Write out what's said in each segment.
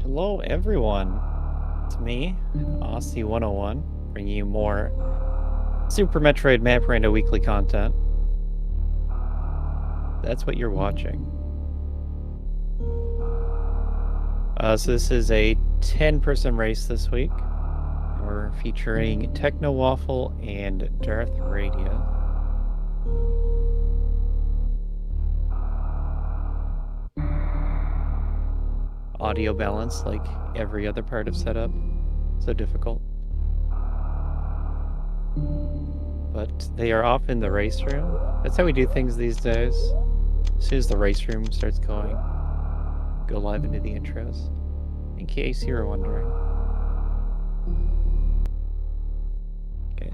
Hello, everyone. It's me, Aussie101, bringing you more Super Metroid Map Rando weekly content. That's what you're watching. So this is a 10-person race this week. We're featuring Techno Waffle and Darth Radius. Audio balance, like every other part of setup, so difficult. But they are off in the race room. That's how we do things these days. As soon as the race room starts going, go live into the intros. In case you were wondering. Okay.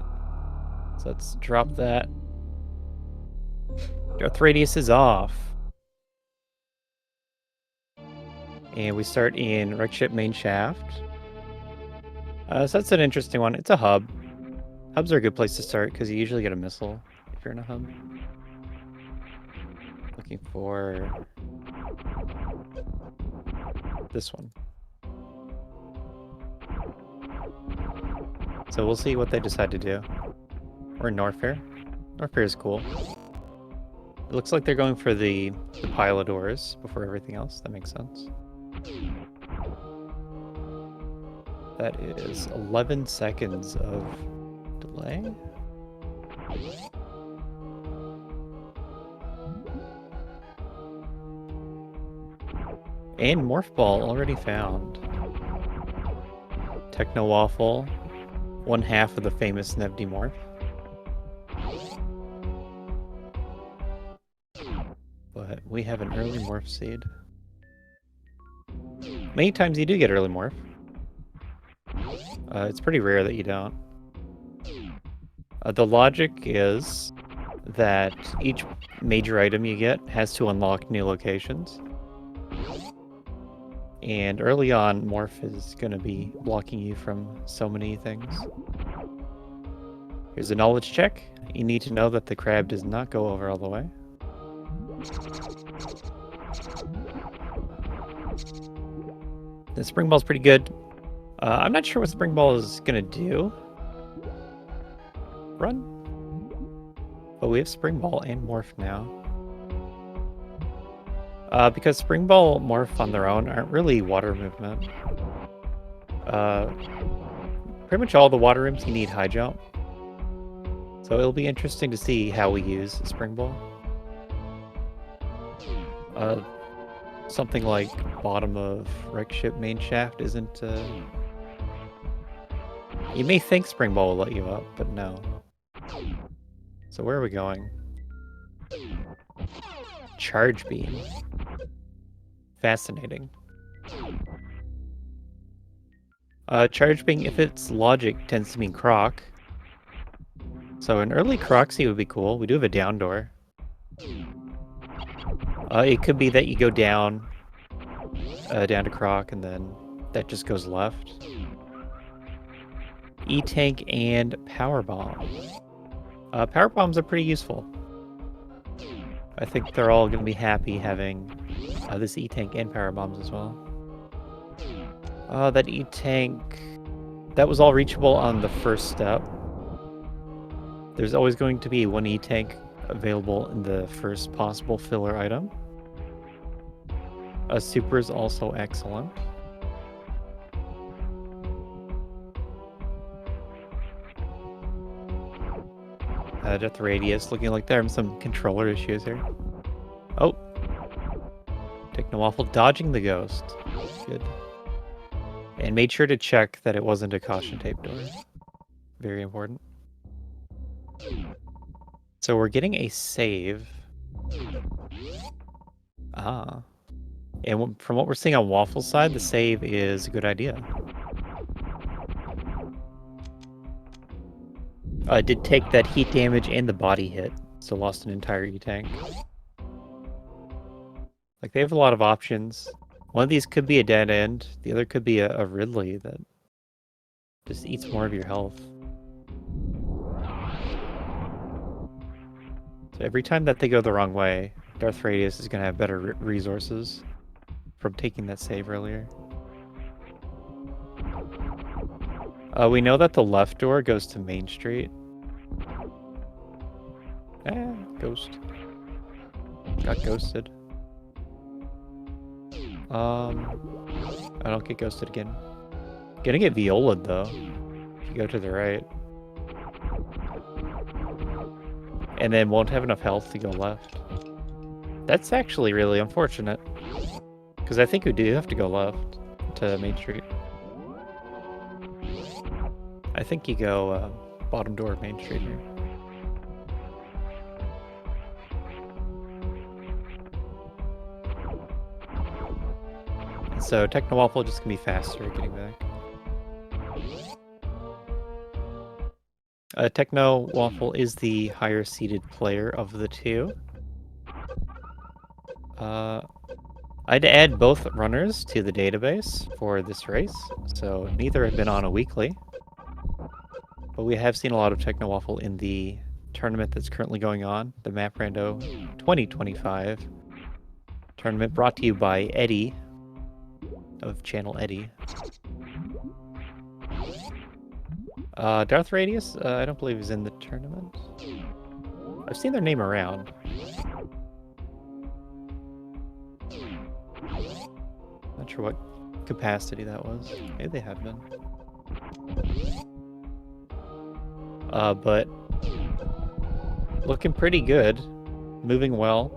So let's drop that. Darth Radius is off. And we start in Wreck Ship Main Shaft. So that's an interesting one. It's a hub. Hubs are a good place to start because you usually get a missile if you're in a hub. Looking for this one. So we'll see what they decide to do. We're in Norfair. Norfair is cool. It looks like they're going for the pilotors before everything else. That makes sense. That is 11 seconds of delay. And Morph Ball already found. Techno Waffle, one half of the famous Nevdi Morph. But we have an early Morph seed. Many times you do get early Morph. It's pretty rare that you don't. The logic is that each major item you get has to unlock new locations. And early on, Morph is going to be blocking you from so many things. Here's a knowledge check. You need to know that the crab does not go over all the way. The Spring Ball's pretty good. I'm not sure what Spring Ball is going to do. Run. But we have Spring Ball and Morph now. Because Spring Ball, Morph on their own aren't really water movement. Pretty much all the water rooms you need high jump. So it'll be interesting to see how we use Spring Ball. Something like bottom of Wreck Ship Main Shaft isn't... You may think Spring Ball will let you up, but no. So where are we going? Charge Beam. Fascinating. Charge Beam, if its logic, tends to mean Croc. So an early Croxy would be cool. We do have a down door. It could be that you go down to Croc, and then that just goes left. E-Tank and Power Bomb. Power Bombs are pretty useful. I think they're all going to be happy having this E-Tank and Power Bombs as well. That E-Tank... That was all reachable on the first step. There's always going to be one E-Tank available in the first possible filler item. Super is also excellent. Death Radius looking like there are some controller issues here. Oh! Techno Waffle dodging the ghost. Good. And made sure to check that it wasn't a caution tape door. Very important. So we're getting a save. Ah. And from what we're seeing on Waffle's side, the save is a good idea. Did take that heat damage and the body hit, so lost an entire E-Tank. Like, they have a lot of options. One of these could be a dead end, the other could be a Ridley that just eats more of your health. So every time that they go the wrong way, Darth Radius is going to have better resources from taking that save earlier. We know that the left door goes to Main Street. Ghost. Got ghosted. I don't get ghosted again. Gonna get Viola'd though. If you go to the right. And then won't have enough health to go left. That's actually really unfortunate. Because I think we do have to go left to Main Street. I think you go bottom door of Main Street here. So Techno Waffle just gonna be faster getting back. Techno Waffle is the higher seeded player of the two. I'd add both runners to the database for this race, so neither have been on a weekly. But we have seen a lot of Techno Waffle in the tournament that's currently going on, the Map Rando 2025 tournament, brought to you by Eddie of Channel Eddie. Darth Radius, I don't believe is in the tournament. I've seen their name around. Not sure what capacity that was. Maybe they have been. But looking pretty good. Moving well.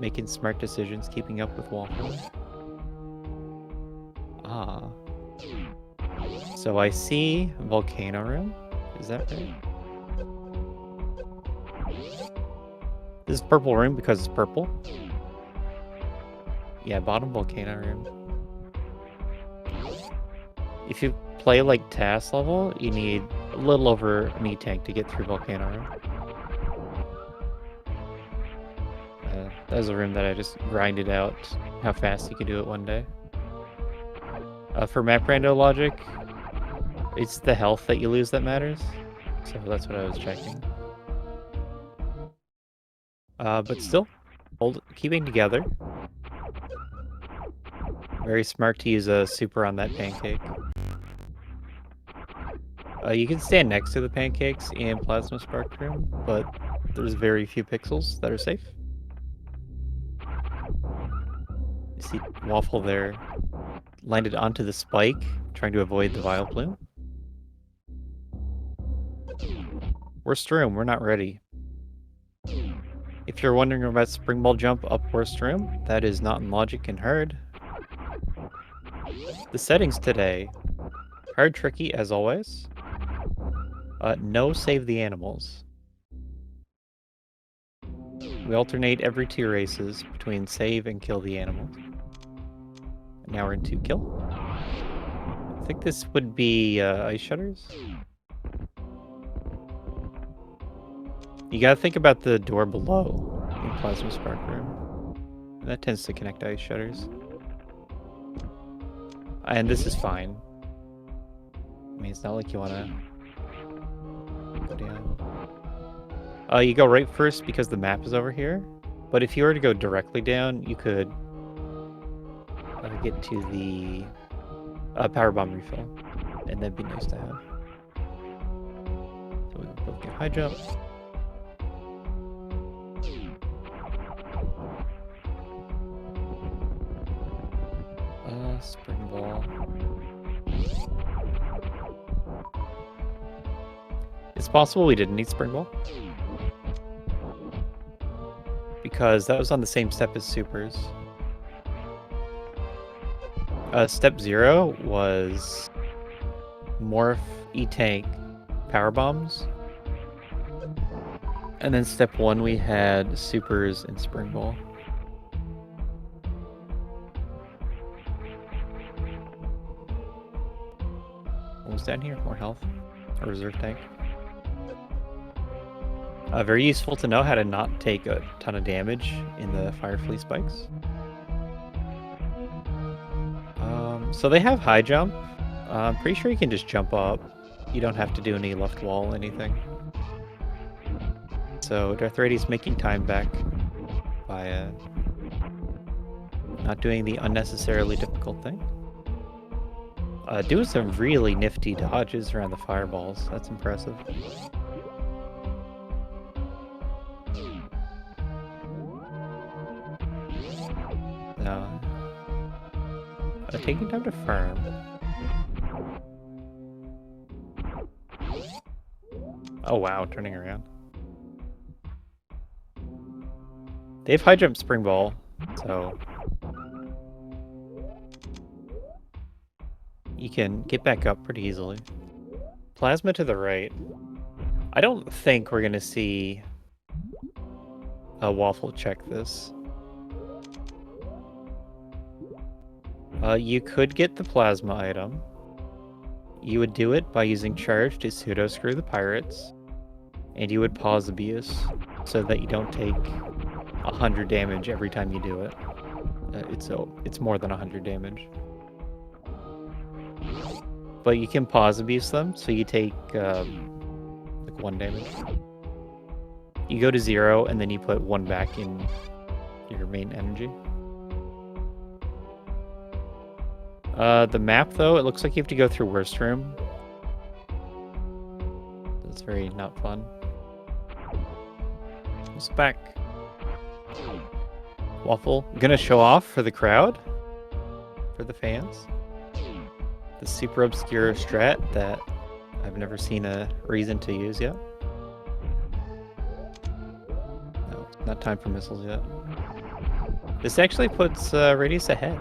Making smart decisions, keeping up with Waffle. So I see Volcano Room. Is that right? This is Purple Room because it's purple. Yeah, bottom Volcano Room. If you play like task level, you need a little over an E-Tank to get through Volcano Room. That was a room that I just grinded out how fast you could do it one day. For map rando logic, it's the health that you lose that matters. So that's what I was checking. But still, keeping together. Very smart to use a super on that pancake. You can stand next to the pancakes in Plasma Spark Room, but there's very few pixels that are safe. You see Waffle there, landed onto the spike, trying to avoid the Vile Plume. Worst room, we're not ready. If you're wondering about Spring Ball Jump up worst room, that is not in logic and hard. The settings today, hard tricky as always. No save the animals. We alternate every 2 races between save and kill the animals. Now we're into kill. I think this would be ice shutters. You gotta think about the door below in Plasma Spark Room. That tends to connect to ice shutters. And this is fine. I mean, it's not like you wanna go down. You go right first because the map is over here. But if you were to go directly down, you could get to the power bomb refill, and that'd be nice to have. So we can both get high jump. Spring ball. It's possible we didn't need spring ball because that was on the same step as supers. Step 0 was morph, E-Tank, power bombs. And then step 1 we had supers and spring ball. Almost down here, more health. A reserve tank. Very useful to know how to not take a ton of damage in the fire flea spikes. So they have high jump. I'm pretty sure you can just jump up. You don't have to do any left wall, anything. So Darth Radius making time back by not doing the unnecessarily difficult thing. Doing some really nifty dodges around the fireballs. That's impressive. Taking time to farm. Oh wow, turning around. They have high jump spring ball, so you can get back up pretty easily. Plasma to the right. I don't think we're gonna see a Waffle check this. You could get the plasma item. You would do it by using charge to pseudo screw the pirates, and you would pause abuse so that you don't take 100 damage every time you do it. It's more than 100 damage. But you can pause abuse them, so you take like 1 damage. You go to 0, and then you put 1 back in your main energy. The map, though, it looks like you have to go through Worst Room. That's very not fun. It's back. Waffle, gonna show off for the crowd? For the fans? The super obscure strat that I've never seen a reason to use yet. No, it's not time for missiles yet. This actually puts Radius ahead.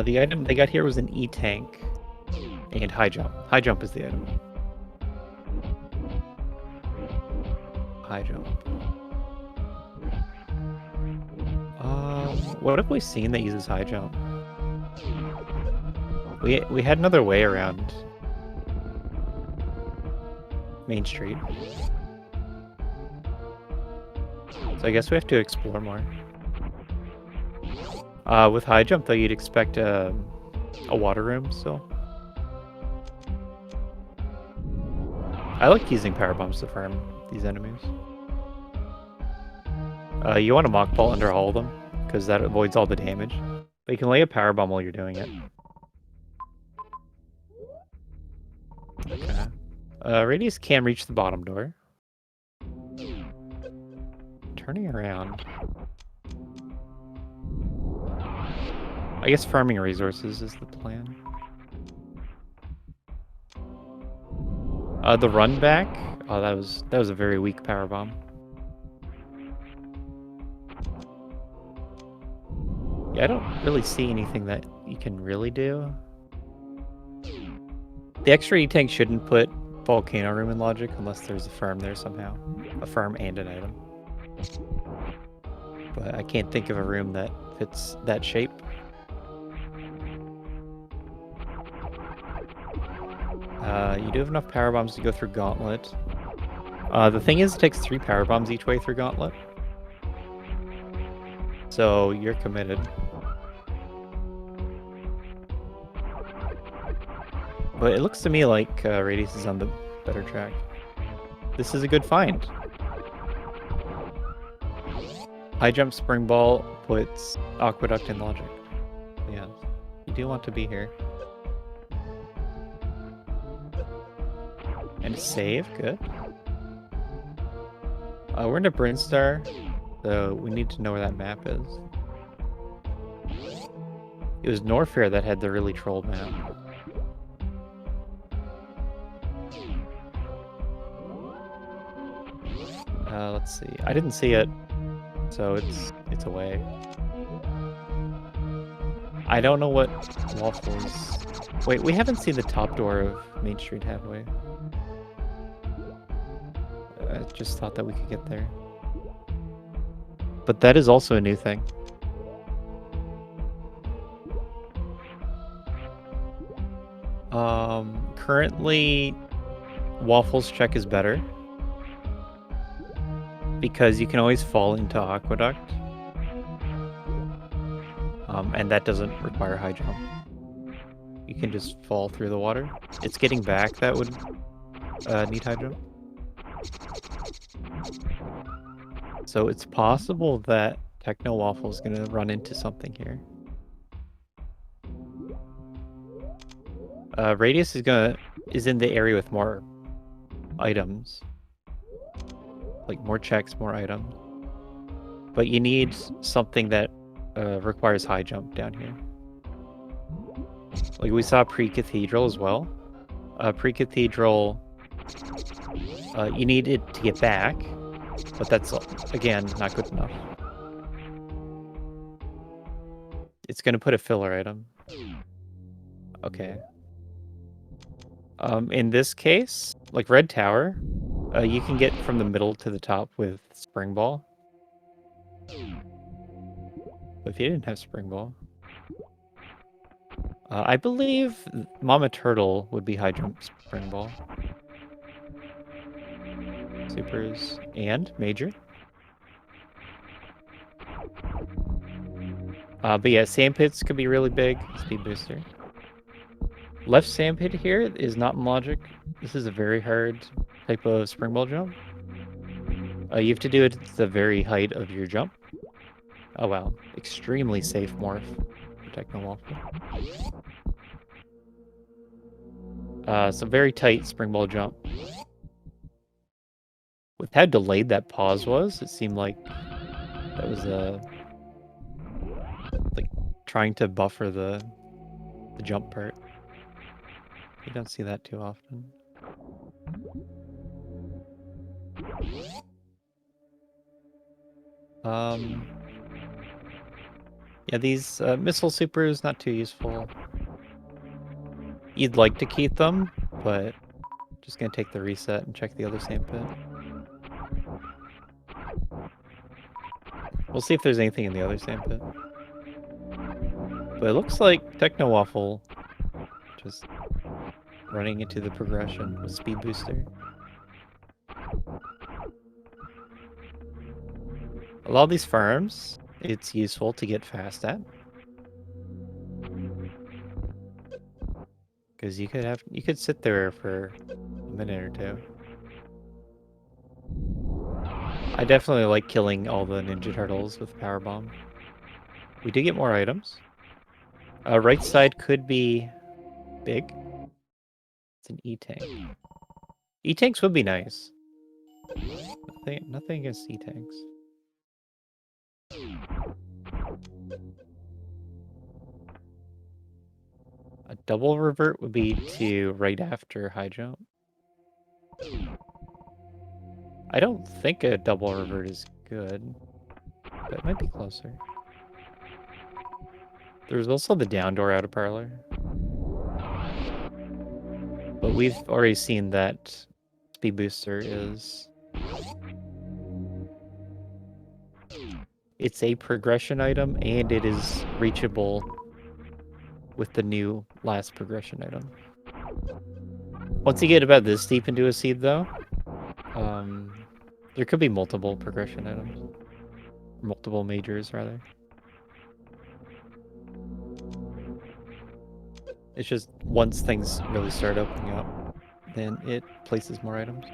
The item they got here was an E-Tank and High Jump. High Jump is the item. High Jump. What have we seen that uses High Jump? We had another way around Main Street. So I guess we have to explore more. With High Jump, though, you'd expect a water room still. I like using power bombs to farm these enemies. You want to Mock Ball under all of them, because that avoids all the damage. But you can lay a power bomb while you're doing it. Okay. Radius can reach the bottom door. Turning around. I guess farming resources is the plan. The run back. Oh, that was a very weak power bomb. Yeah, I don't really see anything that you can really do. The extra E-Tank shouldn't put Volcano Room in logic unless there's a farm there somehow. A farm and an item. But I can't think of a room that fits that shape. You do have enough power bombs to go through Gauntlet. The thing is, it takes 3 power bombs each way through Gauntlet. So you're committed. But it looks to me like Radius is on the better track. This is a good find. High Jump Spring Ball puts Aqueduct in logic. Yeah, you do want to be here. And a save, good. We're in a Brinstar, so we need to know where that map is. It was Norfair that had the really trolled map. Let's see. I didn't see it, so it's away. I don't know what Waffles... Wait, we haven't seen the top door of Main Street, have we? I just thought that we could get there. But that is also a new thing. Currently, Waffles check is better. Because you can always fall into Aqueduct. And that doesn't require high jump. You can just fall through the water. It's getting back that would need high jump. So it's possible that Techno Waffle's gonna run into something here. Radius is in the area with more items. Like more checks, more items. But you need something that requires high jump down here. Like we saw Pre-Cathedral as well. Pre-Cathedral, you need it to get back, but that's, again, not good enough. It's going to put a filler item. Okay. In this case, like Red Tower, you can get from the middle to the top with Spring Ball. But if you didn't have Spring Ball... I believe Mama Turtle would be high jump Spring Ball. Supers and Major. But yeah, Sandpits could be really big. Speed booster. Left Sandpit here is not in logic. This is a very hard type of Spring Ball jump. You have to do it at the very height of your jump. Oh wow, extremely safe morph for Techno Waffle. So very tight Spring Ball jump. With how delayed that pause was, it seemed like that was like trying to buffer the jump part. You don't see that too often. Yeah, these missile supers not too useful. You'd like to keep them, but just gonna take the reset and check the other sandpit. We'll see if there's anything in the other sandpit. But it looks like Techno Waffle just running into the progression with Speed Booster. A lot of these farms, it's useful to get fast at. Because you could sit there for a minute or two. I definitely like killing all the Ninja Turtles with Power Bomb. We do get more items. Right side could be big. It's an E-Tank. E-Tanks would be nice. Nothing against E-Tanks. A double revert would be to right after high jump. I don't think a double revert is good, but it might be closer. There's also the down door out of parlor. But we've already seen that Speed Booster is... It's a progression item, and it is reachable with the new last progression item. Once you get about this deep into a seed, though, there could be multiple progression items. Multiple majors, rather. It's just once things really start opening up, then it places more items.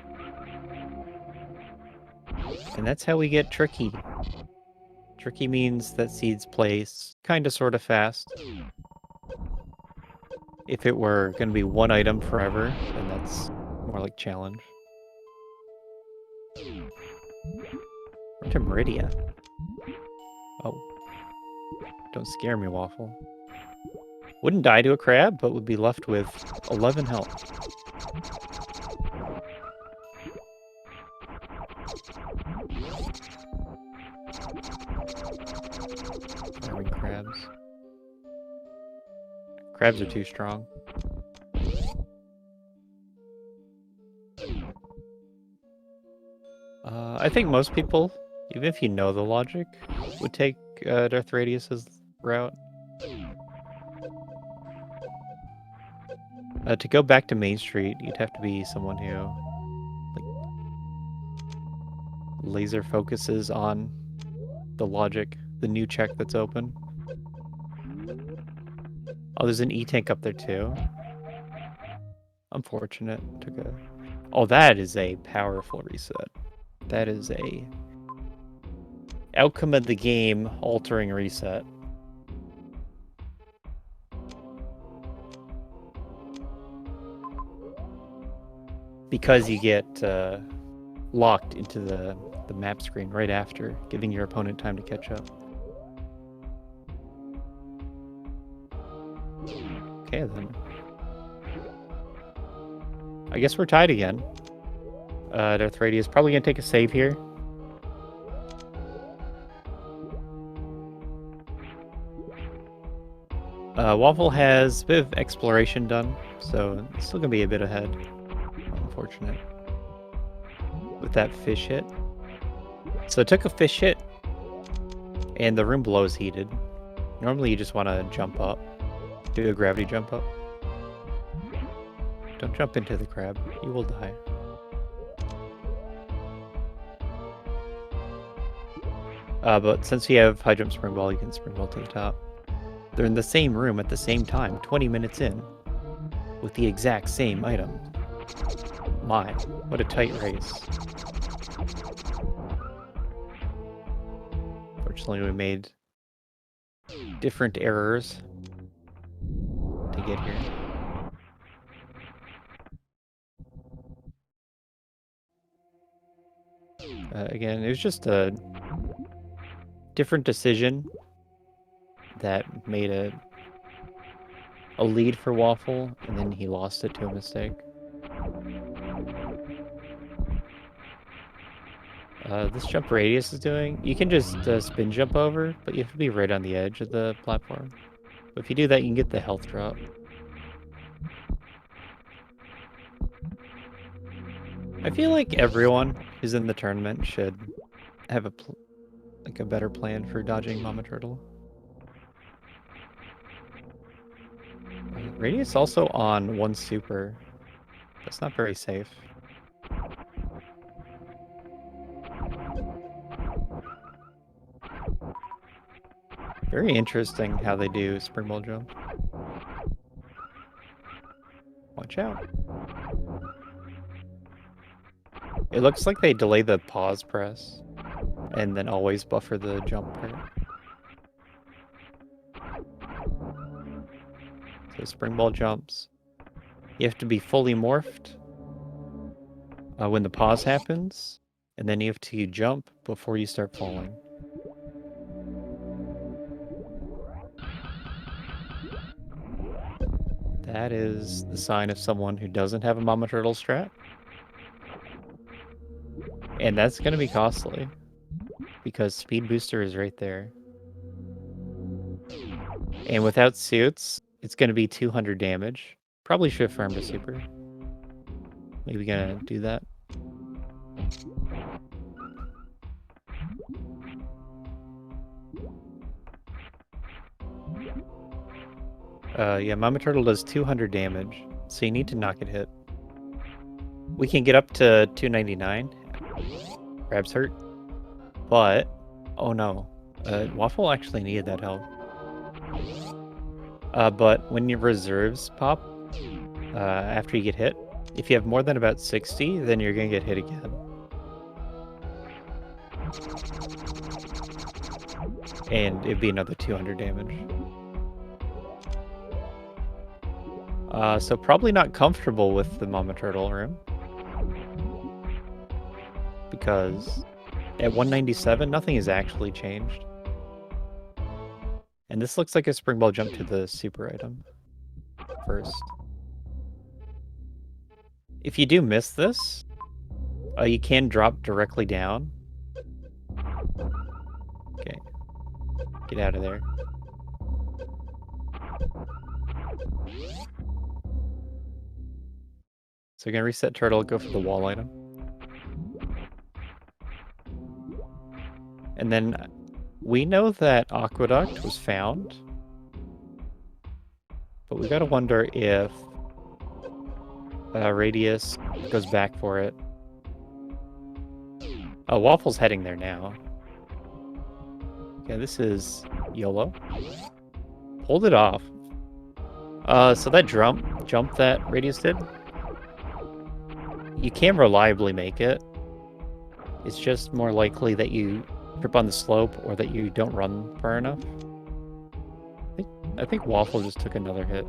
And that's how we get Tricky. Tricky means that seeds place kind of sort of fast. If it were going to be one item forever, then that's more like challenge. We're to Meridia. Oh. Don't scare me, Waffle. Wouldn't die to a crab, but would be left with 11 health. Farming crabs. Crabs are too strong. I think most people, even if you know the logic, would take Darth Radius's route. To go back to Main Street, you'd have to be someone who like, laser focuses on the logic, the new check that's open. Oh, there's an E-Tank up there too. Unfortunate. Took a... Oh, that is a powerful reset. That is a outcome of the game altering reset. Because you get locked into the map screen right after, giving your opponent time to catch up. Okay, then. I guess we're tied again. Darth Rady is probably going to take a save here. Waffle has a bit of exploration done, so it's still going to be a bit ahead. Unfortunate. With that fish hit. So it took a fish hit, and the room below is heated. Normally you just want to jump up. Do a gravity jump up. Don't jump into the crab. You will die. But since you have high jump spring ball, you can spring ball to the top. They're in the same room at the same time, 20 minutes in, with the exact same item. My, what a tight race. Fortunately, we made different errors to get here. Again, it was just a different decision that made a lead for Waffle, and then he lost it to a mistake. This jump Radius is doing, you can just spin jump over, but you have to be right on the edge of the platform. But if you do that, you can get the health drop. I feel like everyone who's in the tournament should have a better plan for dodging Mama Turtle. Radius also on one super. That's not very safe. Very interesting how they do springboard jump. Watch out. It looks like they delay the pause press and then always buffer the jump part. So springball jumps. You have to be fully morphed when the pause happens, and then you have to jump before you start falling. That is the sign of someone who doesn't have a Mama Turtle strat. And that's going to be costly, because Speed Booster is right there. And without suits, it's going to be 200 damage. Probably should have farmed a super. Maybe gonna do that. Yeah, Mama Turtle does 200 damage, so you need to not get hit. We can get up to 299. Crab's hurt. But, oh no. Waffle actually needed that help. But when your reserves pop, after you get hit, if you have more than about 60, then you're gonna get hit again. And it'd be another 200 damage. So probably not comfortable with the Mama Turtle room. Because at 197, nothing has actually changed. And this looks like a springball jump to the super item first. If you do miss this, you can drop directly down. Okay. Get out of there. So we're gonna reset turtle, go for the wall item. And then we know that Aqueduct was found, but we gotta wonder if Radius goes back for it. Oh, Waffle's heading there now. Okay, this is YOLO. Pulled it off. So that jump that Radius did, you can reliably make it. It's just more likely that you trip on the slope or that you don't run far enough. I think Waffle just took another hit.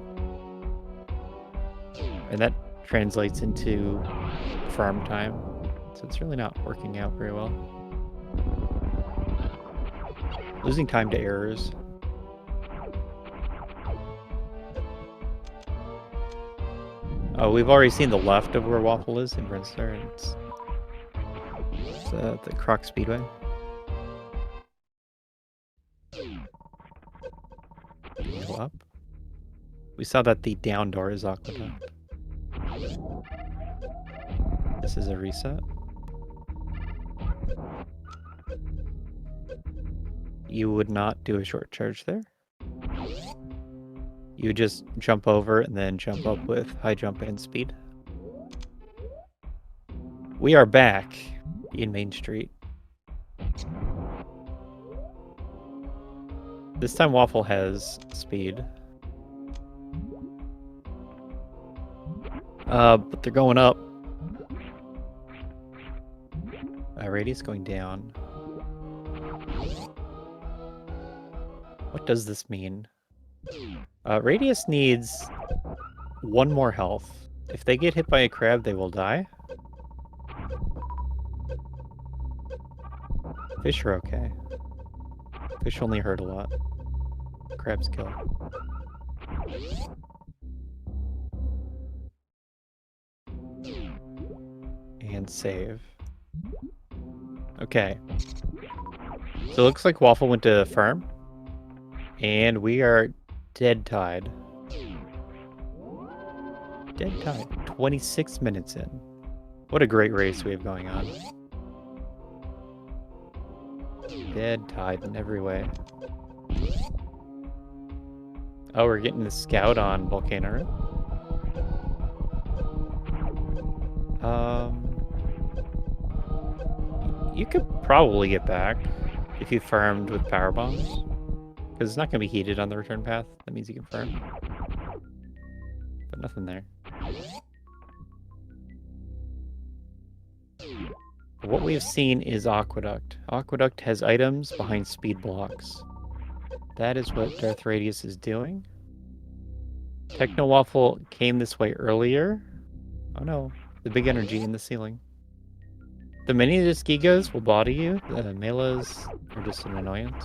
And that translates into farm time. So it's really not working out very well. Losing time to errors. Oh, we've already seen the left of where Waffle is in Brinstar, and it's the Croc Speedway. Go up. We saw that the down door is Aqueduct. This is a reset. You would not do a short charge there. You would just jump over and then jump up with high jump and speed. We are back in Main Street. This time Waffle has speed. But they're going up. Radius going down. What does this mean? Radius needs one more health. If they get hit by a crab, they will die. Fish are okay. Fish only hurt a lot. Crabs kill. And save. Okay. So it looks like Waffle went to farm. And we are dead tied. Dead tied. 26 minutes in. What a great race we have going on. Dead tied in every way. Oh, we're getting the scout on Volcano. You could probably get back if you farmed with power bombs. Because it's not going to be heated on the return path. That means you can farm. But nothing there. What we have seen is Aqueduct. Aqueduct has items behind speed blocks. That is what Darth Radius is doing. Techno Waffle came this way earlier. Oh no, the big energy in the ceiling. The mini Disgigas will body you. The Melas are just an annoyance.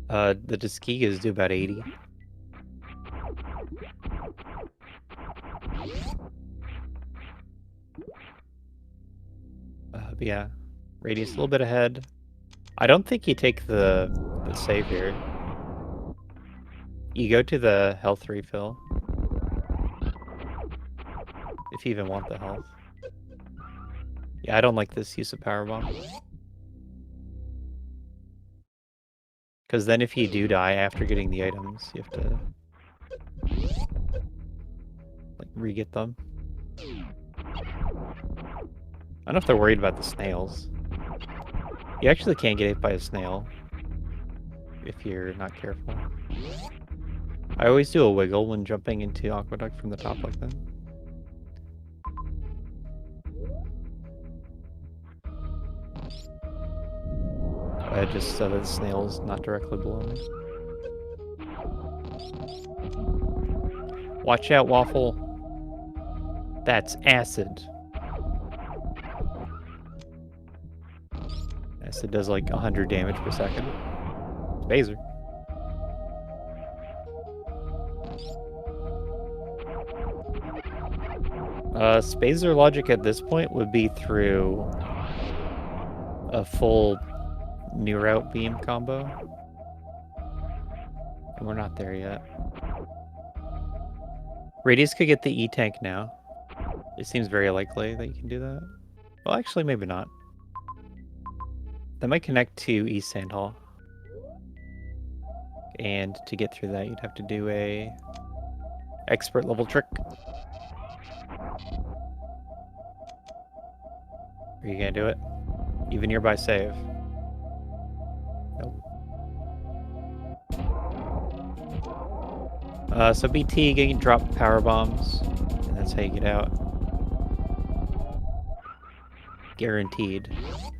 The Disgigas do about 80. But yeah, Radius a little bit ahead. I don't think you take the save here. You go to the health refill. If you even want the health. Yeah, I don't like this use of power bomb. Because then if you do die after getting the items, you have to like re-get them. I don't know if they're worried about the snails. You actually can't get hit by a snail if you're not careful. I always do a wiggle when jumping into Aqueduct from the top like that. Just so that the snail's not directly below me. Watch out, Waffle. That's acid. Acid does like 100 damage per second. Phaser. Spazer logic at this point would be through a full new route beam combo. And we're not there yet. Radius could get the E-Tank now. It seems very likely that you can do that. Well, actually, maybe not. That might connect to East Sand Hall. And to get through that, you'd have to do a expert level trick. Are you gonna do it? Even nearby save. Nope. So BT getting drop power bombs, and that's how you get out. guaranteed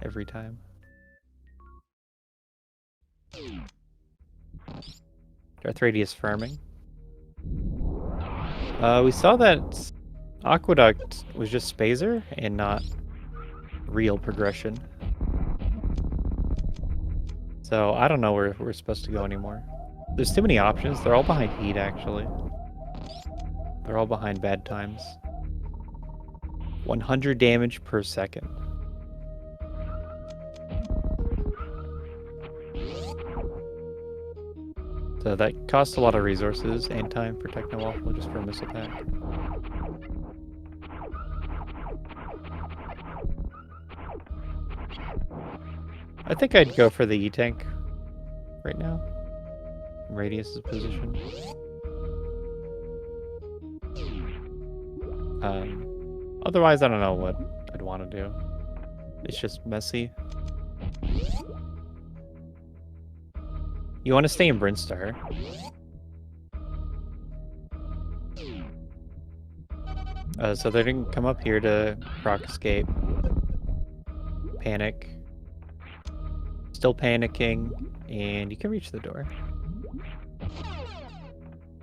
every time. Arthradius farming. We saw that Aqueduct was just Spazer and not real progression. So I don't know where we're supposed to go anymore. There's too many options. They're all behind heat, actually. They're all behind bad times. 100 damage per second. So that costs a lot of resources and time for Techno Waffle just for a missile pack. I think I'd go for the E-Tank right now. Radius's position. Otherwise, I don't know what I'd want to do. It's just messy. You want to stay in Brinstar. So they're going to come up here to proc escape. Panic. Still panicking. And you can reach the door.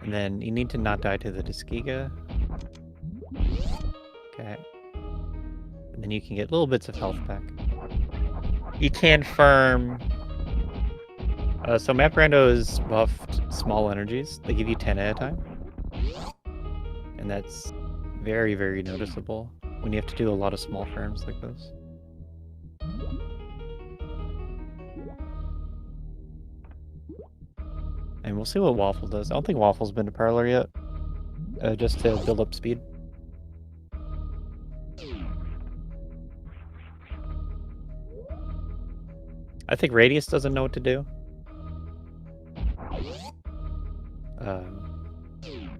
And then you need to not die to the Disgiga. Okay. And then you can get little bits of health back. You can farm... so Map Rando is buffed small energies. They give you 10 at a time. And that's very, very noticeable when you have to do a lot of small farms like this. And we'll see what Waffle does. I don't think Waffle's been to Parlor yet. Just to build up speed. I think Radius doesn't know what to do.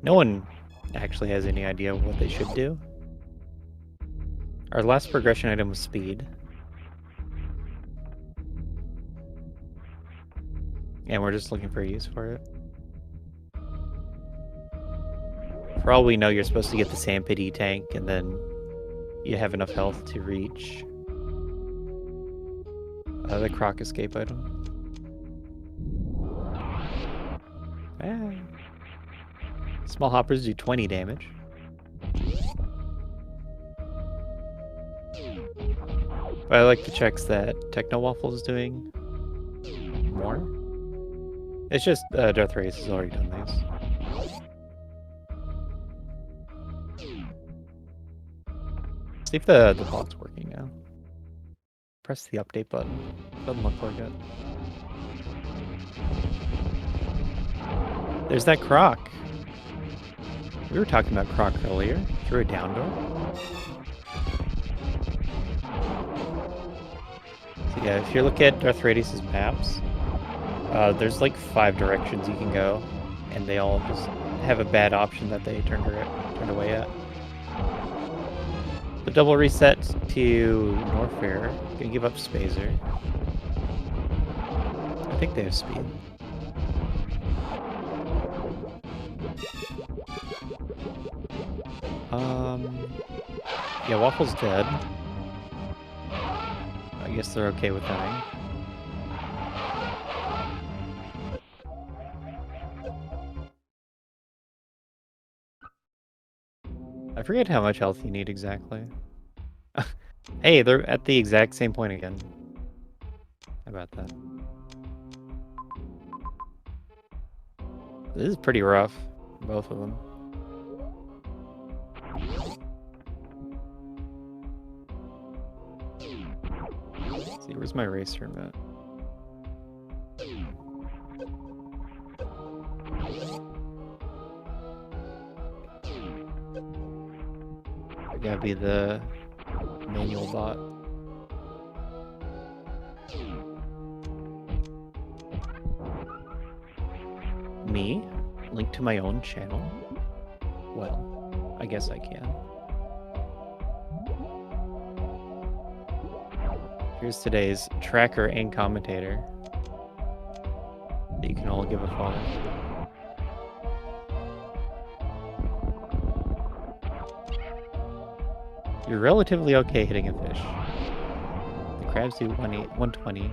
No one actually has any idea what they should do. Our last progression item was speed. And we're just looking for a use for it. For all we know, you're supposed to get the Sandpit E-Tank, and then you have enough health to reach the Croc escape item. Small hoppers do 20 damage. But I like the checks that Techno Waffle is doing more. It's just Death Race has already done these. See if the bot's working now. Press the update button. Doesn't look like it. There's that Croc. We were talking about Croc earlier. Through a down door. So yeah, if you look at Darth Radius's maps, there's like 5 directions you can go, and they all just have a bad option that they turned away at. The double reset to Norfair. Gonna give up Spazer. I think they have speed. Yeah, Waffle's dead. I guess they're okay with dying. I forget how much health you need exactly. Hey, they're at the exact same point again. How about that? This is pretty rough, both of them. Let's see, where's my racer at? I gotta be the manual bot. Me? Link to my own channel? Well, I guess I can. Here's today's tracker and commentator that you can all give a follow. You're relatively okay hitting a fish. crabs do 120.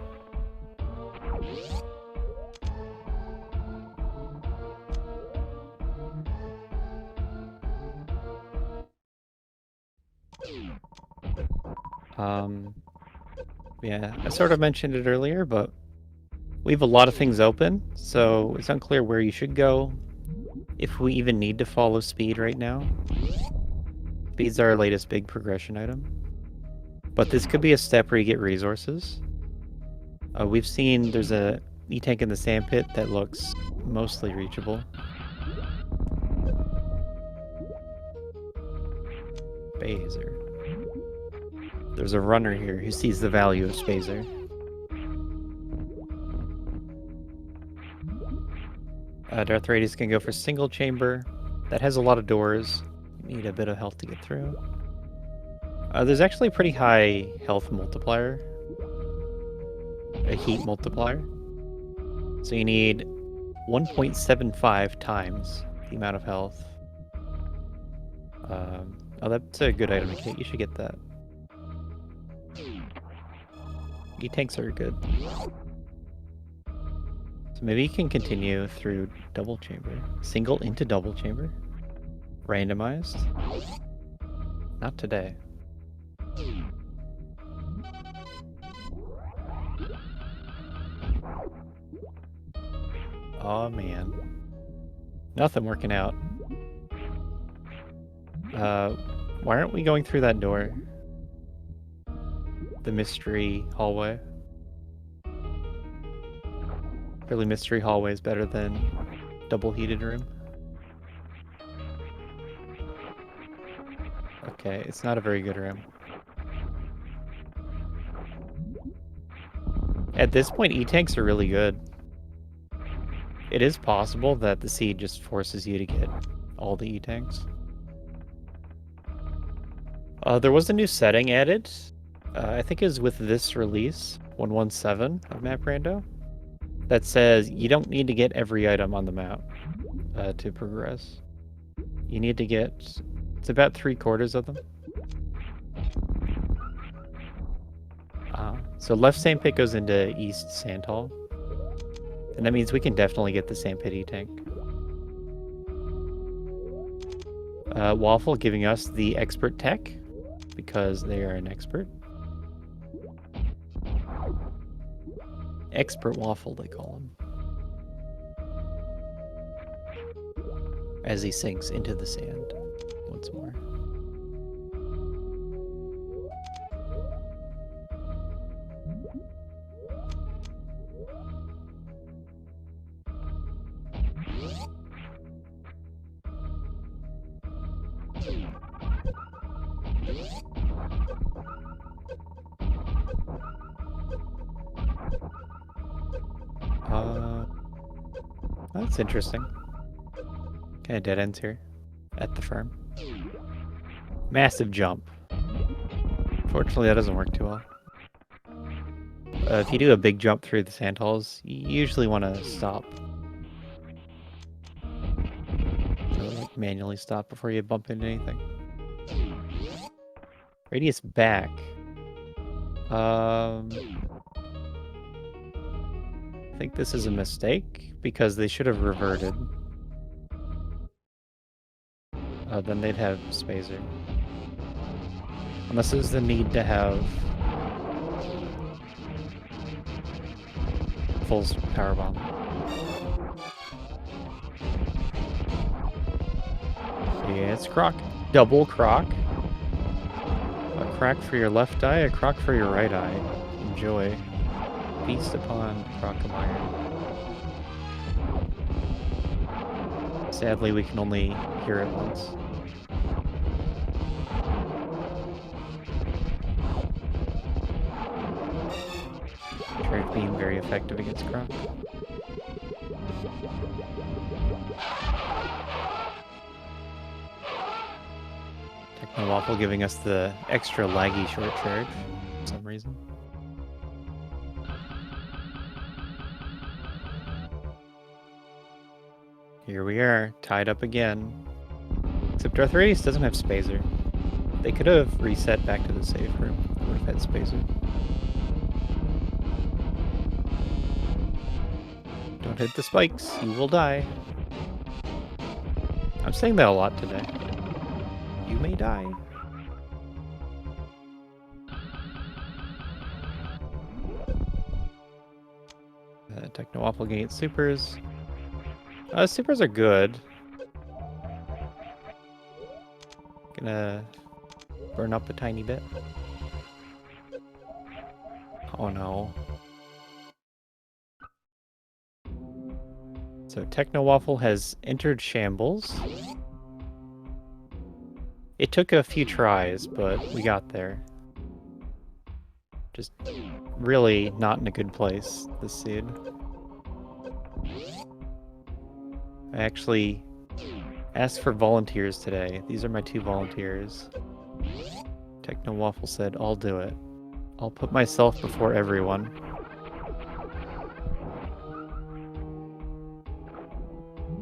Yeah, I sort of mentioned it earlier, but we have a lot of things open, so it's unclear where you should go, if we even need to follow speed right now. Speed's our latest big progression item. But this could be a step where you get resources. We've seen there's a E-tank in the sandpit that looks mostly reachable. Spazer. There's a runner here who sees the value of Spazer. Darth Radius can go for single chamber. That has a lot of doors. You need a bit of health to get through. There's actually a pretty high health multiplier. A heat multiplier. So you need 1.75 times the amount of health. Oh, that's a good item to get. You should get that. E-tanks are good. So maybe you can continue through double chamber. Single into double chamber. Randomized. Not today. Oh man. Nothing working out. Why aren't we going through that door? The mystery hallway. Really, mystery hallway is better than double heated room. Okay, it's not a very good room. At this point, E-tanks are really good. It is possible that the seed just forces you to get all the E-tanks. There was a new setting added. I think it was with this release, 117 of Map Rando, that says you don't need to get every item on the map to progress. You need to get, it's about 3/4 of them. So left sandpit goes into east sandhall. And that means we can definitely get the sandpit E-tank. Waffle giving us the expert tech, because they are an expert. Expert Waffle, they call him. As he sinks into the sand once more. That's interesting. Kind of dead ends here at the farm. Massive jump. Fortunately, that doesn't work too well. If you do a big jump through the sand halls, you usually want to stop. Or, like, manually stop before you bump into anything. Radius back. I think this is a mistake, because they should have reverted. Then they'd have Spazer. Unless there's the need to have full power bomb. Yeah, it's croc. Double croc. A crack for your left eye, a croc for your right eye. Enjoy. Feast upon croc of iron. Sadly, we can only hear it once. Metroid being very effective against croc. Techno Waffle giving us the extra laggy short charge for some reason. Here we are, tied up again. Except Darth Radius doesn't have Spazer. They could have reset back to the safe room. Would have had Spazer. Don't hit the spikes, you will die. I'm saying that a lot today. You may die. Techno Waffle getting supers. Supers are good. Gonna burn up a tiny bit. Oh no. So Techno Waffle has entered shambles. It took a few tries, but we got there. Just really not in a good place, this seed. I actually asked for volunteers today. These are my 2 volunteers. Techno Waffle said, I'll do it. I'll put myself before everyone.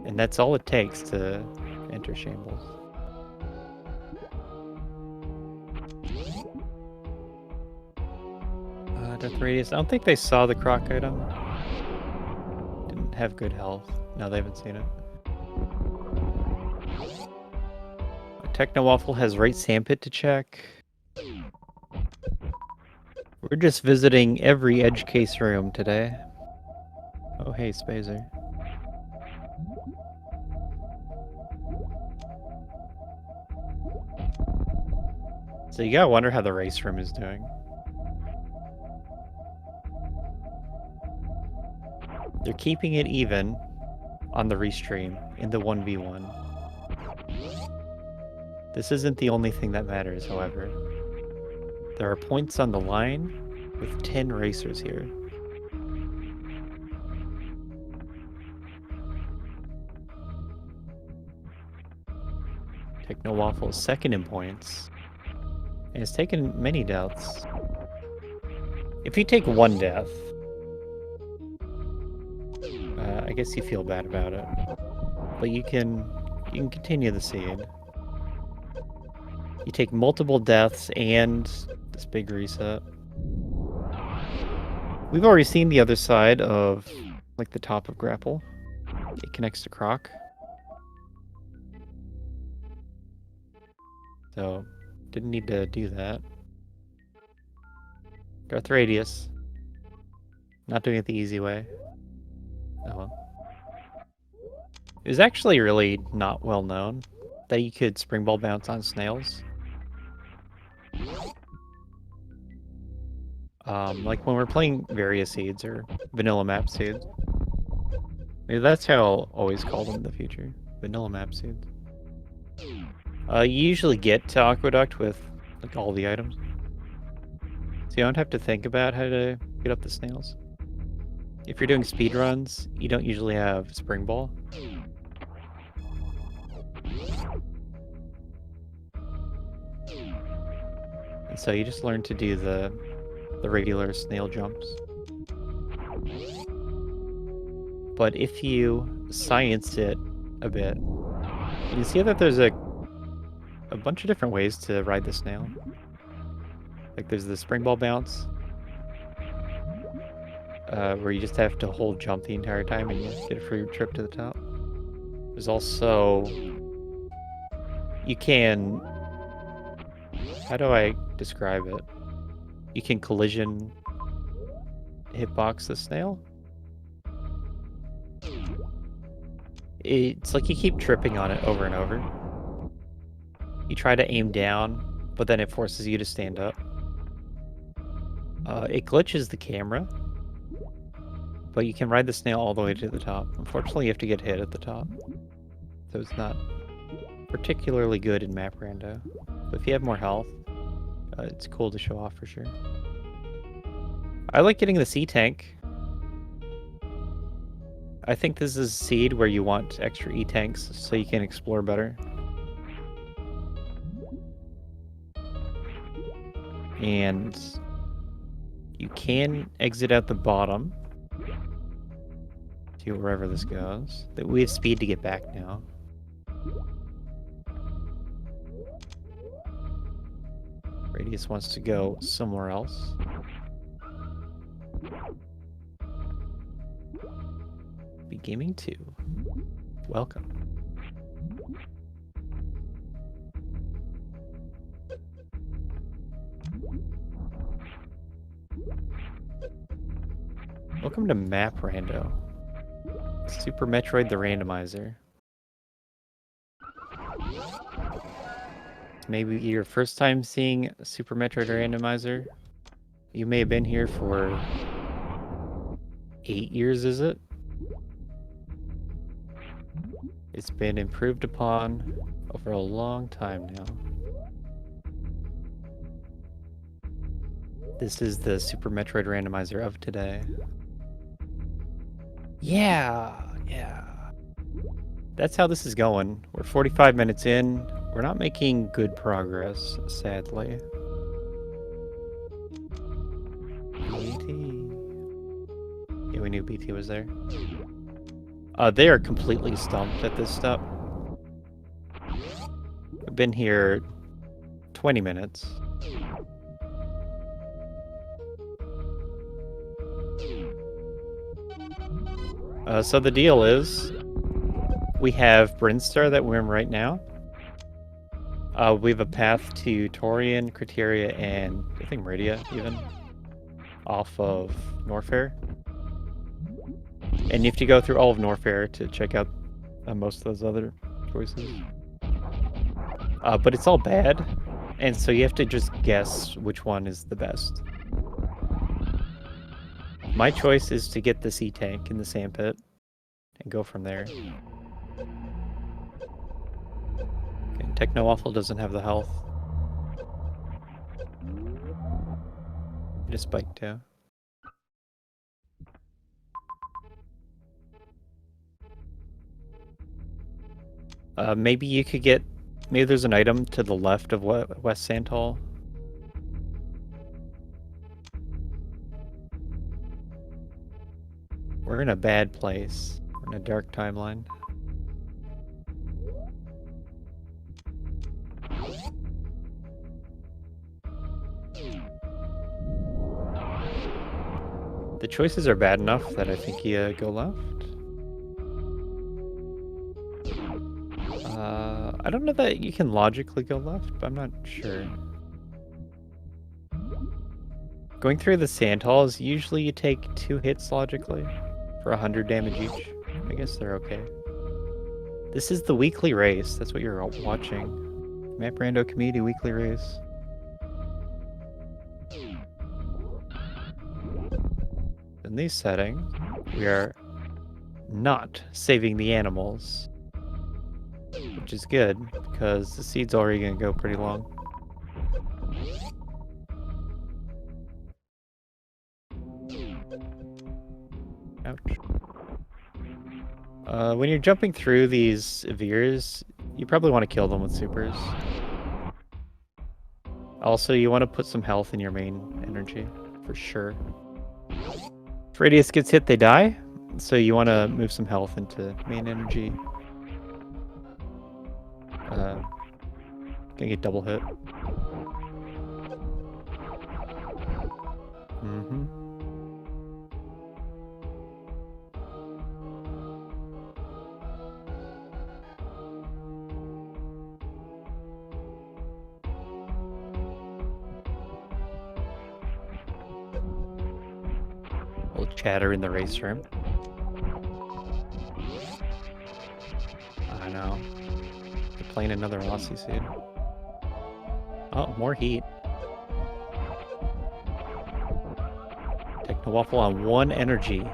And that's all it takes to enter shambles. Death Radius. I don't think they saw the croc item. Didn't have good health. No, they haven't seen it. Techno Waffle has right sandpit to check. We're just visiting every edge case room today. Oh, hey, Spazer. So you gotta wonder how the race room is doing. They're keeping it even on the restream in the 1v1. This isn't the only thing that matters, however. There are points on the line with 10 racers here. Techno Waffle is second in points, and has taken many deaths. If you take 1 death, I guess you feel bad about it, but you can continue the seed. You take multiple deaths and this big reset. We've already seen the other side of, like, the top of Grapple. It connects to Croc. So, didn't need to do that. Darth Radius. Not doing it the easy way. Oh well. It was actually really not well known that you could spring ball bounce on snails. Like when we're playing various seeds or vanilla map seeds. Maybe that's how I'll always call them in the future. Vanilla map seeds. You usually get to Aqueduct with like all the items. So you don't have to think about how to get up the snails. If you're doing speedruns, you don't usually have spring ball. And so you just learn to do the regular snail jumps. But if you science it a bit, you can see that there's a bunch of different ways to ride the snail. Like there's the spring ball bounce, where you just have to hold jump the entire time and you get a free trip to the top. There's also, you can, how do I describe it? You can collision hitbox the snail. It's like you keep tripping on it over and over. You try to aim down, but then it forces you to stand up. It glitches the camera, but you can ride the snail all the way to the top. Unfortunately, you have to get hit at the top, so it's not particularly good in map rando. But if you have more health, it's cool to show off for sure. I like getting the sea tank. I think this is a seed where you want extra E-tanks so you can explore better. And you can exit out the bottom to wherever this goes. We have speed to get back now. Radius wants to go somewhere else. SpeedGaming 2. Welcome. Welcome to Map Rando. Super Metroid the Randomizer. Maybe your first time seeing Super Metroid Randomizer. You may have been here for 8 years, is it? It's been improved upon over a long time now. This is the Super Metroid Randomizer of today. Yeah. That's how this is going. We're 45 minutes in. We're not making good progress, sadly. BT. Yeah, we knew BT was there. They are completely stumped at this step. I've been here 20 minutes. So the deal is, we have Brinstar that we're in right now. We have a path to Torian, Criteria, and I think Meridia, even, off of Norfair. And you have to go through all of Norfair to check out most of those other choices. But it's all bad, and so you have to just guess which one is the best. My choice is to get the sea tank in the sandpit and go from there. Okay, Techno Waffle doesn't have the health. Just spike too. Maybe you could get... Maybe there's an item to the left of West Santal. We're in a bad place. We're in a dark timeline. The choices are bad enough that I think you go left. I don't know that you can logically go left, but I'm not sure. Going through the sandhalls, usually you take 2 hits logically for 100 damage each. I guess they're okay. This is the weekly race. That's what you're watching. Map Rando Community Weekly Race. In these settings, we are not saving the animals, which is good because the seed's already going to go pretty long. Ouch. When you're jumping through these Veers, you probably want to kill them with supers. Also, you want to put some health in your main energy, for sure. If Radius gets hit, they die, so you want to move some health into main energy. Gonna get double hit. Little chatter in the race room. I know. They're playing another Aussie seed. Oh, more heat. Techno Waffle on 1 energy.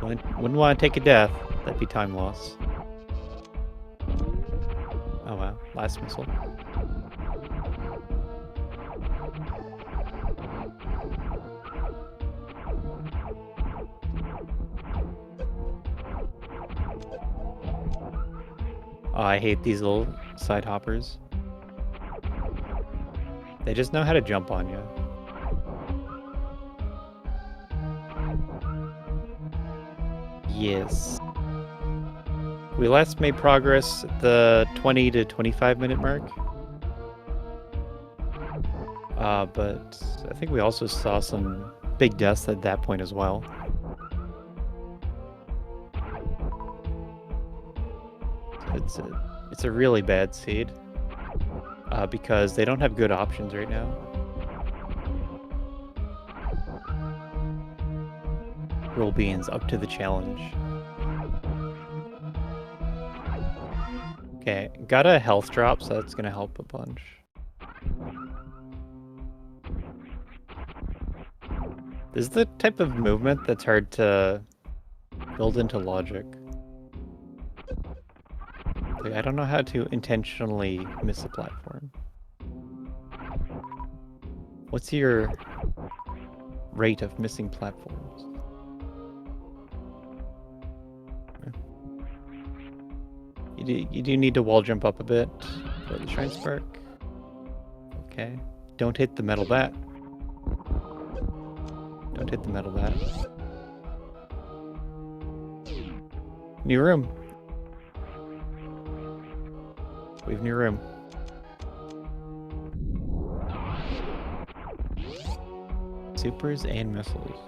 Wouldn't want to take a death. That'd be time loss. Oh wow, last missile. Oh, I hate these little side hoppers. They just know how to jump on you. Yes. We last made progress at the 20 to 25 minute mark. But I think we also saw some big deaths at that point as well. It's a really bad seed. Because they don't have good options right now. Roll Beans up to the challenge. Okay, got a health drop, so that's gonna help a bunch. This is the type of movement that's hard to build into logic. Like, I don't know how to intentionally miss a platform. What's your rate of missing platforms? You do need to wall jump up a bit for the Shrine Spark. Okay. Don't hit the metal bat. Don't hit the metal bat. New room. We have new room. Supers and missiles.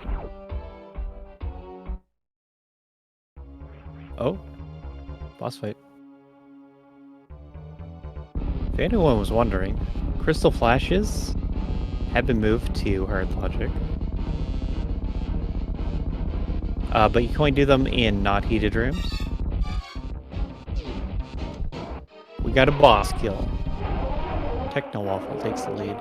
Oh. Boss fight. If anyone was wondering, crystal flashes have been moved to hard logic. But you can only do them in not heated rooms. We got a boss kill. Techno Waffle takes the lead.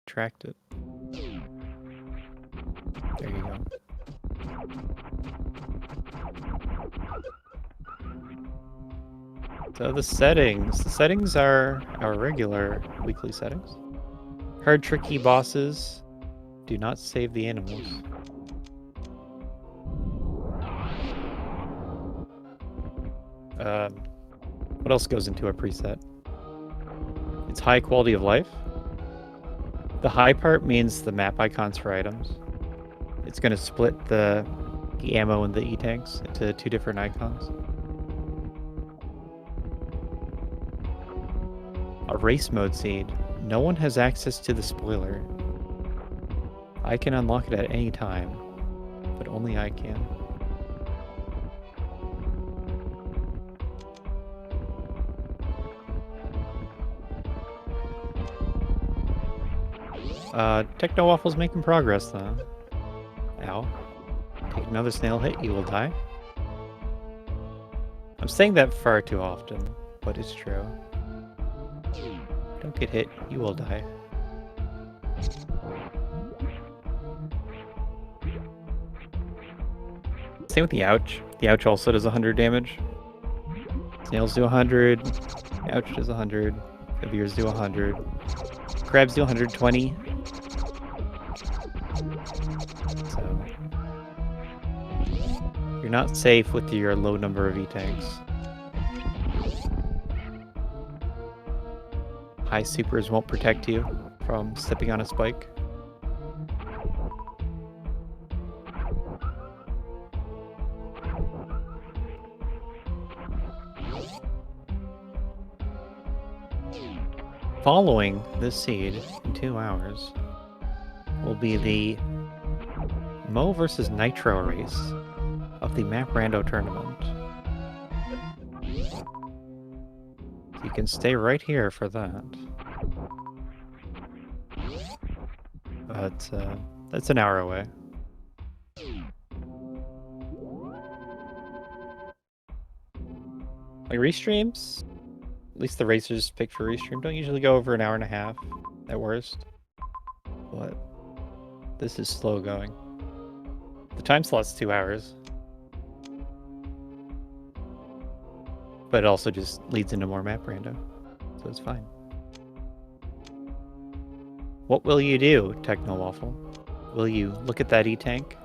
Tracked it. There you go. So the settings are our regular weekly settings. Hard tricky bosses do not save the animals. What else goes into a preset? It's high quality of life. The high part means the map icons for items. It's going to split the ammo and the E-tanks into two different icons. A race mode seed. No one has access to the spoiler. I can unlock it at any time, but only I can. Techno Waffle's making progress, though. Ow. Take another snail hit, you will die. I'm saying that far too often, but it's true. Don't get hit, you will die. Same with the ouch. The ouch also does 100 damage. Snails do 100. Ouch does 100. Heaviers do 100. Crabs do 120. So you're not safe with your low number of E-tanks. High supers won't protect you from stepping on a spike. Following this seed in 2 hours will be the Mo versus Nitro race of the Map Rando tournament. You can stay right here for that. But that's an hour away. Like restreams, at least the racers picked for restream, don't usually go over an hour and a half at worst. But this is slow going. The time slot's 2 hours. But it also just leads into more map rando, so it's fine. What will you do, Techno Waffle? Will you look at that E-tank?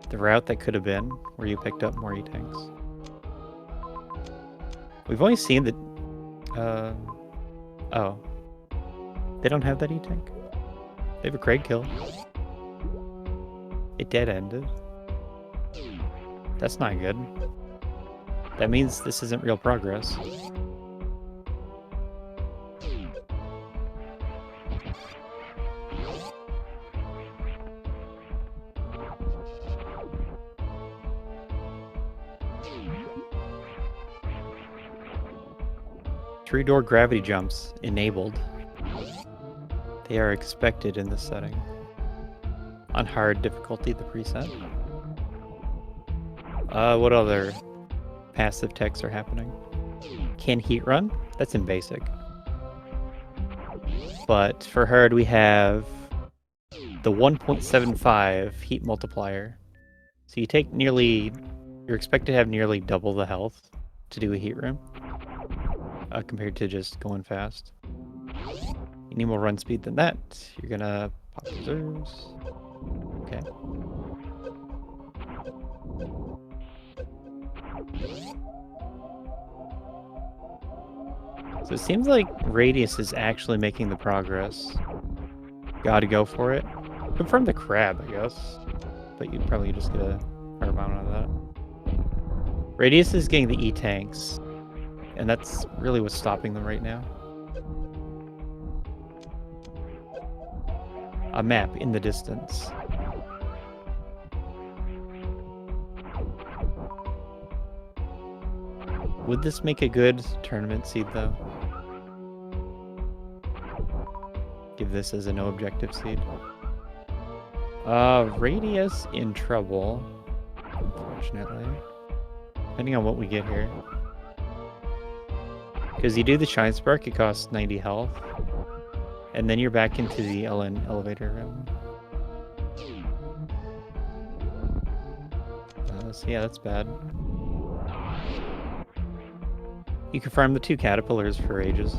The route that could have been, where you picked up more E-tanks. We've only seen the... oh. They don't have that E-tank? They have a Craig kill. It dead-ended. That's not good. That means this isn't real progress. Three-door gravity jumps enabled. They are expected in this setting. On hard difficulty, the preset. What other passive techs are happening? Can heat run? That's in basic. But for hard, we have the 1.75 heat multiplier. So you take nearly, you're expected to have nearly double the health to do a heat run, compared to just going fast. You need more run speed than that. You're gonna pop reserves. Okay. So it seems like Radius is actually making the progress. Gotta go for it. Confirm the crab, I guess. But you'd probably just get a power bound out of that. Radius is getting the E-tanks. And that's really what's stopping them right now. A map in the distance. Would this make a good tournament seed, though? Give this as a no objective seed. Radius in trouble, unfortunately. Depending on what we get here. Because you do the Shine Spark, it costs 90 health. And then you're back into the LN elevator room. So yeah, that's bad. You can farm the 2 caterpillars for ages.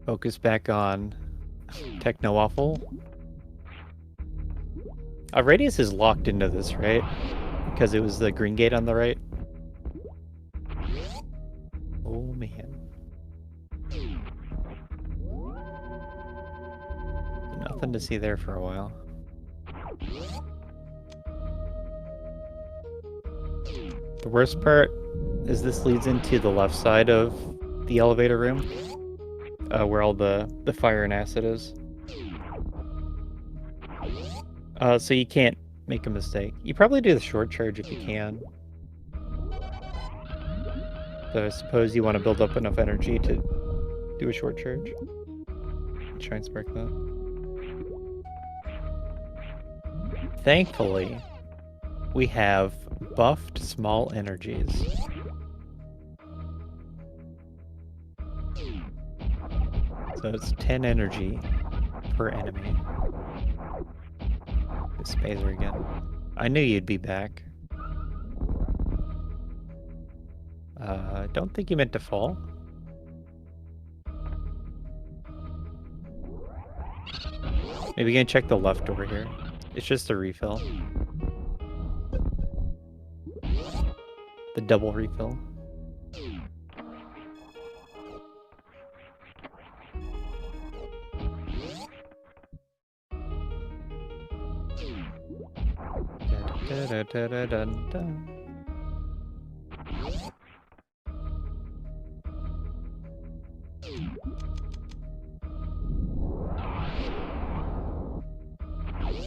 Focus back on Techno Waffle. Radius is locked into this, right? Because it was the green gate on the right. Oh man. Nothing to see there for a while. The worst part is this leads into the left side of the elevator room, where all the fire and acid is. So you can't make a mistake. You probably do the short charge if you can. So I suppose you want to build up enough energy to do a short charge. Try and spark that. Thankfully, we have buffed small energies. So it's 10 energy per enemy. This Spazer again. I knew you'd be back. Don't think you meant to fall. Maybe you can check the left door here. It's just a refill. The double refill.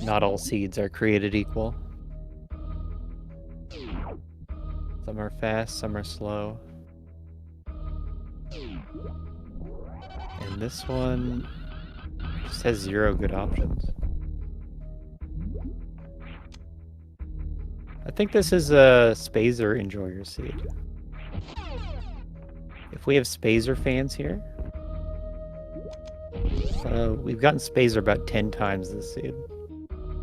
Not all seeds are created equal. Some are fast, some are slow. And this one just has 0 good options. I think this is a Spazer Enjoyer seed. If we have Spazer fans here, we've gotten Spazer about 10 times this seed.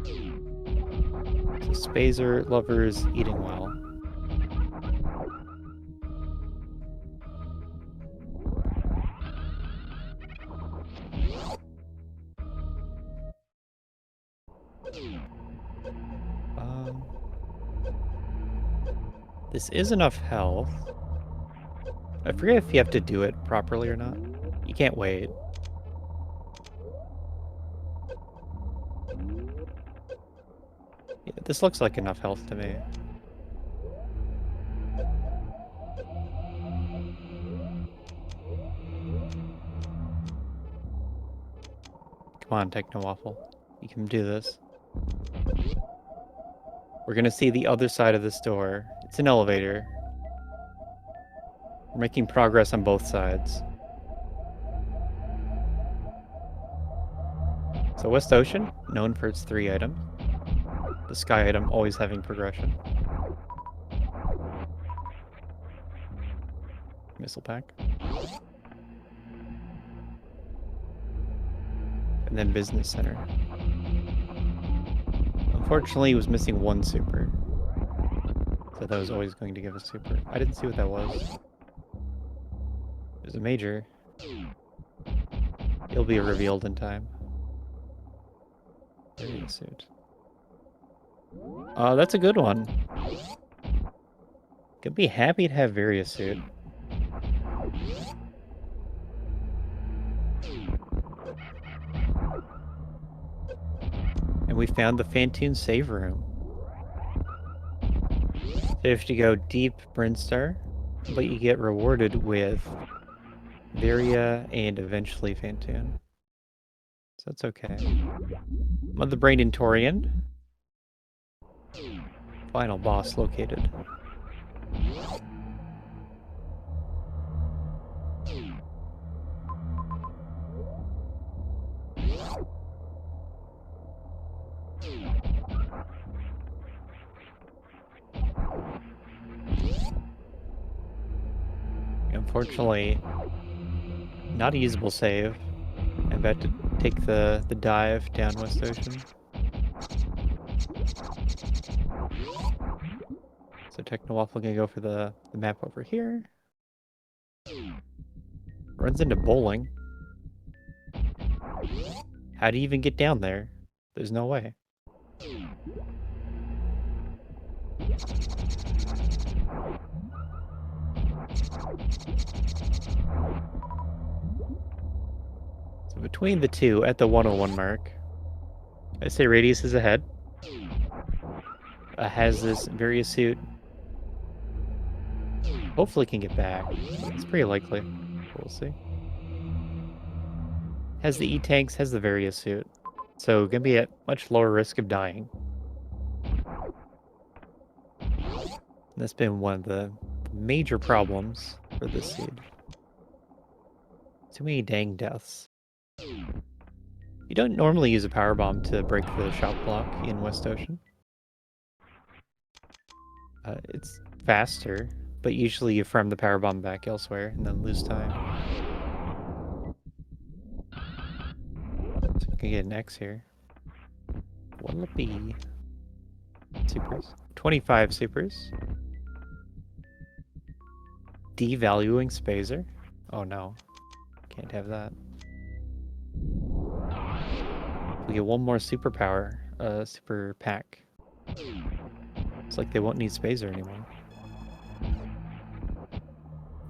So Spazer lovers eating well. This is enough health. I forget if you have to do it properly or not. You can't wait. Yeah, this looks like enough health to me. Come on, Techno Waffle. You can do this. We're gonna see the other side of this door. It's an elevator. We're making progress on both sides. So West Ocean, known for its 3 items. The sky item always having progression. Missile pack. And then Business Center. Unfortunately, it was missing 1 super. So that was always going to give a super. I didn't see what that was. It was a major. It'll be revealed in time. Varia suit. That's a good one. Could be happy to have Varia suit. And we found the Phantoon save room. So you have to go deep Brinstar, but you get rewarded with Varia and eventually Phantoon. So that's okay. Mother Brain and Torian. Final boss located. Unfortunately, not a usable save. I'm about to take the dive down West Ocean. So Techno Waffle gonna go for the map over here. Runs into bowling. How do you even get down there? There's no way. So between the two, at the 101 mark, I say Radius is ahead. Has this Varia suit. Hopefully can get back. It's pretty likely. We'll see. Has the E-Tanks, has the Varia suit. So gonna be at much lower risk of dying. That's been one of the major problems for this seed. Too many dang deaths. You don't normally use a power bomb to break the shot block in West Ocean. It's faster, but usually you farm the power bomb back elsewhere and then lose time. So we can get an X here. What'll it be? Supers. 25 supers. Devaluing Spazer. Oh no. Can't have that. We get one more superpower, super pack. It's like they won't need Spazer anymore.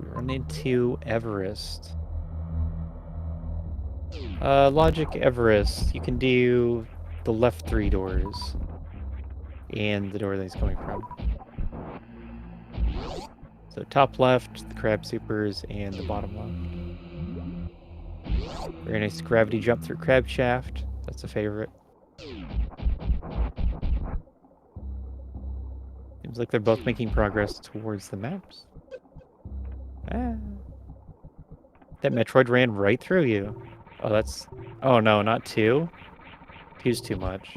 We run into Everest. Logic Everest. You can do the left 3 doors. And the door that he's coming from. So top left, the crab supers, and the bottom left. Very nice gravity jump through crab shaft. That's a favorite. Seems like they're both making progress towards the maps. Ah. That Metroid ran right through you. Oh, that's... Oh no, not 2. 2's too much.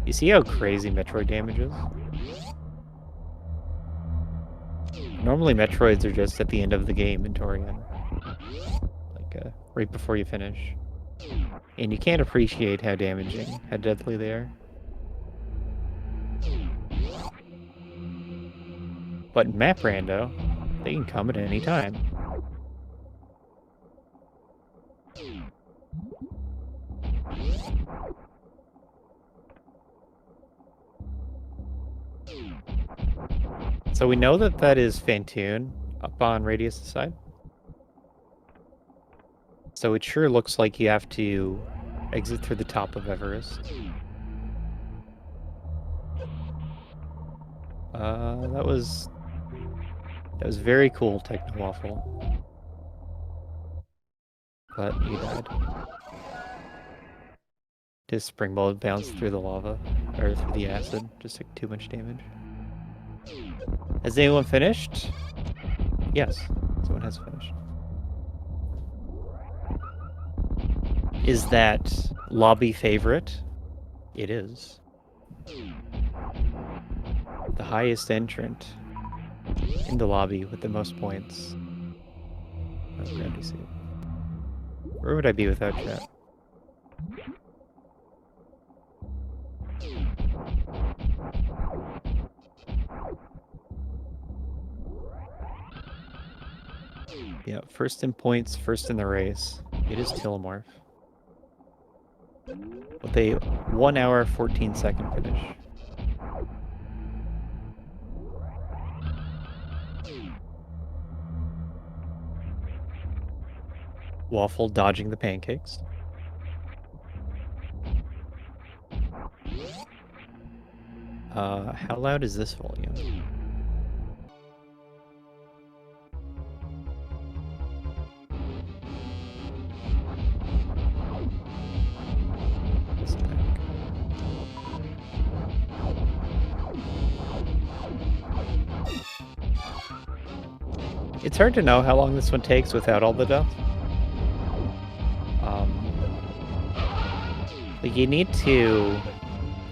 You see how crazy Metroid damage is? Normally Metroids are just at the end of the game in Torian. Like, right before you finish. And you can't appreciate how damaging, how deadly they are. But in Map Rando, they can come at any time. So we know that that is Phantoon up on Radius' side. So it sure looks like you have to exit through the top of Everest. That was very cool, Techno Waffle. But he died. His spring bullet bounced through the lava, or through the acid, just took too much damage. Has anyone finished? Yes, someone has finished. Is that lobby favorite? It is. The highest entrant in the lobby with the most points. Oh, gravity suit. Where would I be without chat? Yeah, first in points, first in the race. It is Telemorph. With a 1 hour, 14-second finish. Waffle dodging the pancakes. How loud is this volume? It's hard to know how long this one takes without all the death. Like you need to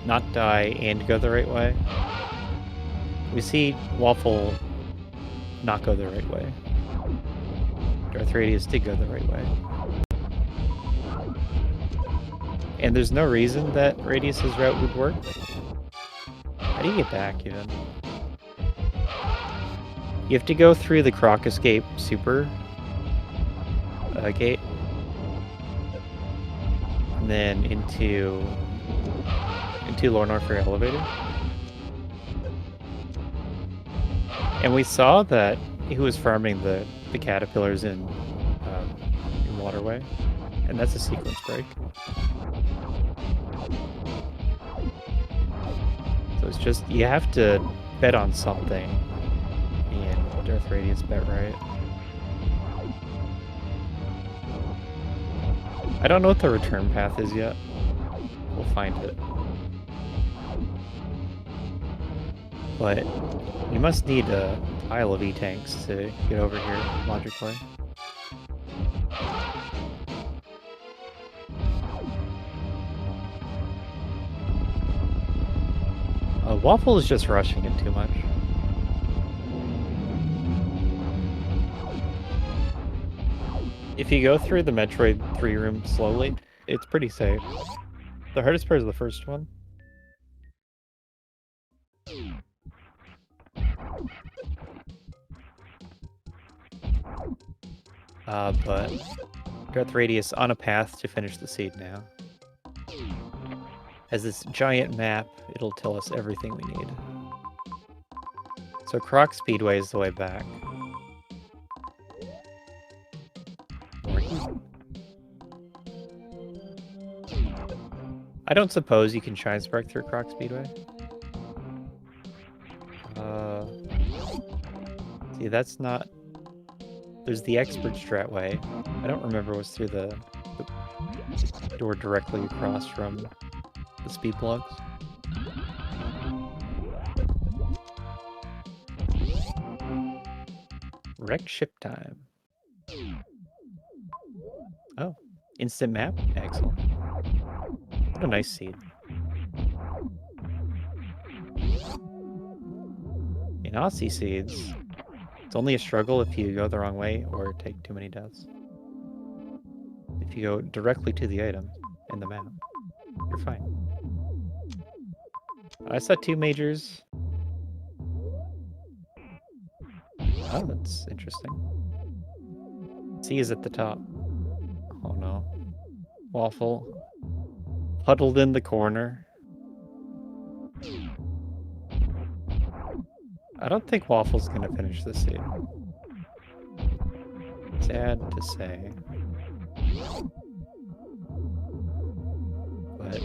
not die and go the right way. We see Waffle not go the right way. Darth Radius did go the right way. And there's no reason that Radius's route would work. How do you get back, even? You have to go through the Croc Escape Super gate. And then into Lornor for elevator. And we saw that he was farming the caterpillars in Waterway. And that's a sequence break. So it's just, you have to bet on something. And Darth Radius bet right. I don't know what the return path is yet. We'll find it. But you must need a pile of E-tanks to get over here, logically. Waffle is just rushing it too much. If you go through the Metroid 3 room slowly, it's pretty safe. The hardest part is the first one. But Darth Radius on a path to finish the seed now. As this giant map, it'll tell us everything we need. So Croc Speedway is the way back. I don't suppose you can Shine Spark through Croc Speedway. See, that's not... There's the Expert Strat way. I don't remember what's through the door directly across from the speed blocks. Wreck ship time. Oh, instant map? Excellent. What a nice seed. In Aussie seeds, it's only a struggle if you go the wrong way or take too many deaths. If you go directly to the item in the map, you're fine. I saw 2 majors. Oh, that's interesting. C is at the top. Oh no. Waffle. Huddled in the corner. I don't think Waffle's gonna finish this seed. Sad to say. But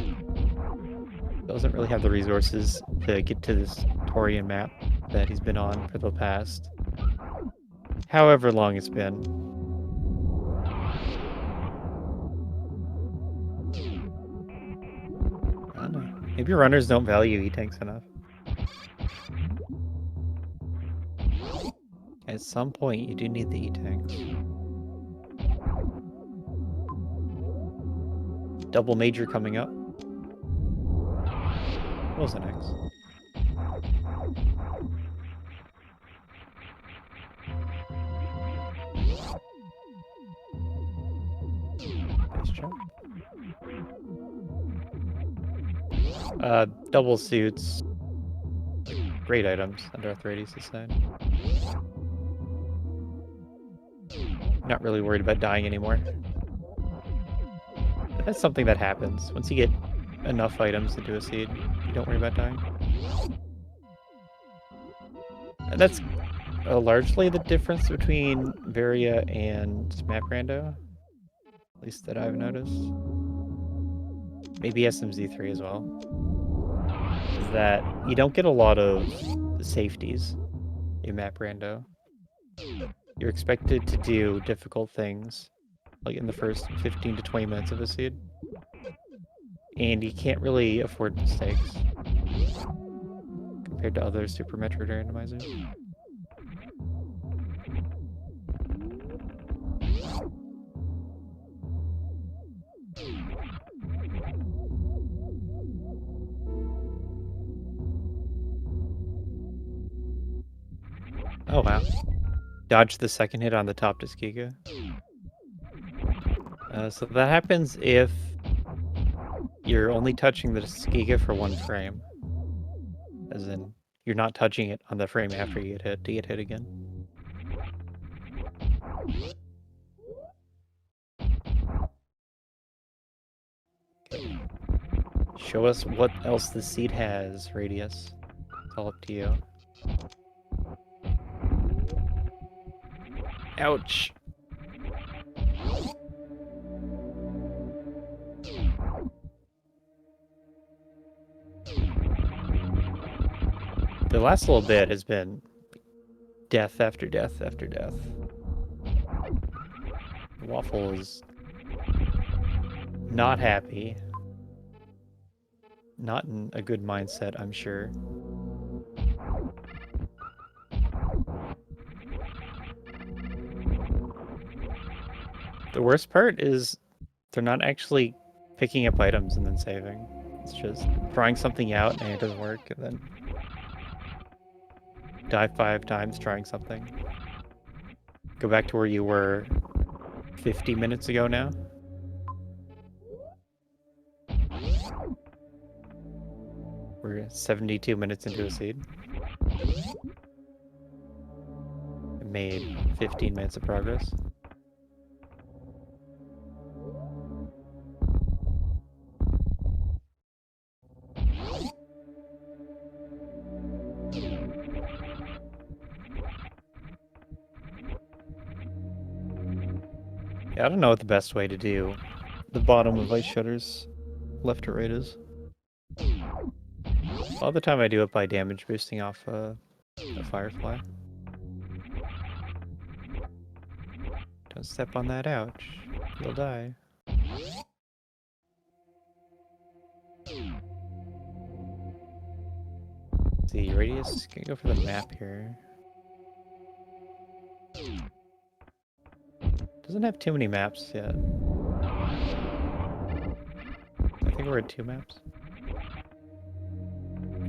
doesn't really have the resources to get to this Torian map that he's been on for the past however long it's been. Maybe runners don't value E-tanks enough. At some point, you do need the E-tanks. Double major coming up. What was an X? Base jump. Double suits. Great items under Arthritis' side. Not really worried about dying anymore. But that's something that happens. Once you get enough items into a seed, you don't worry about dying. And that's largely the difference between Varia and Map Rando. At least that I've noticed. Maybe SMZ3 as well. Is that you don't get a lot of safeties in Map Rando. You're expected to do difficult things, like in the first 15 to 20 minutes of a seed. And you can't really afford mistakes compared to other Super Metroid randomizers. Oh wow. Dodge the second hit on the top Tuskegee. So that happens if you're only touching the Tuskegee for one frame. As in, you're not touching it on the frame after you get hit to get hit again. Okay. Show us what else the seed has, Radius. It's all up to you. Ouch! The last little bit has been death after death after death. Waffle is not happy. Not in a good mindset, I'm sure. The worst part is they're not actually picking up items and then saving. It's just trying something out and it doesn't work, and then die 5 times trying something. Go back to where you were 50 minutes ago now. We're 72 minutes into a seed. I made 15 minutes of progress. Yeah, I don't know what the best way to do the bottom of ice shutters, left or right, is. All the time I do it by damage boosting off a firefly. Don't step on that, ouch. You'll die. See, Radius, can go for the map here. Doesn't have too many maps yet. I think we're at 2 maps.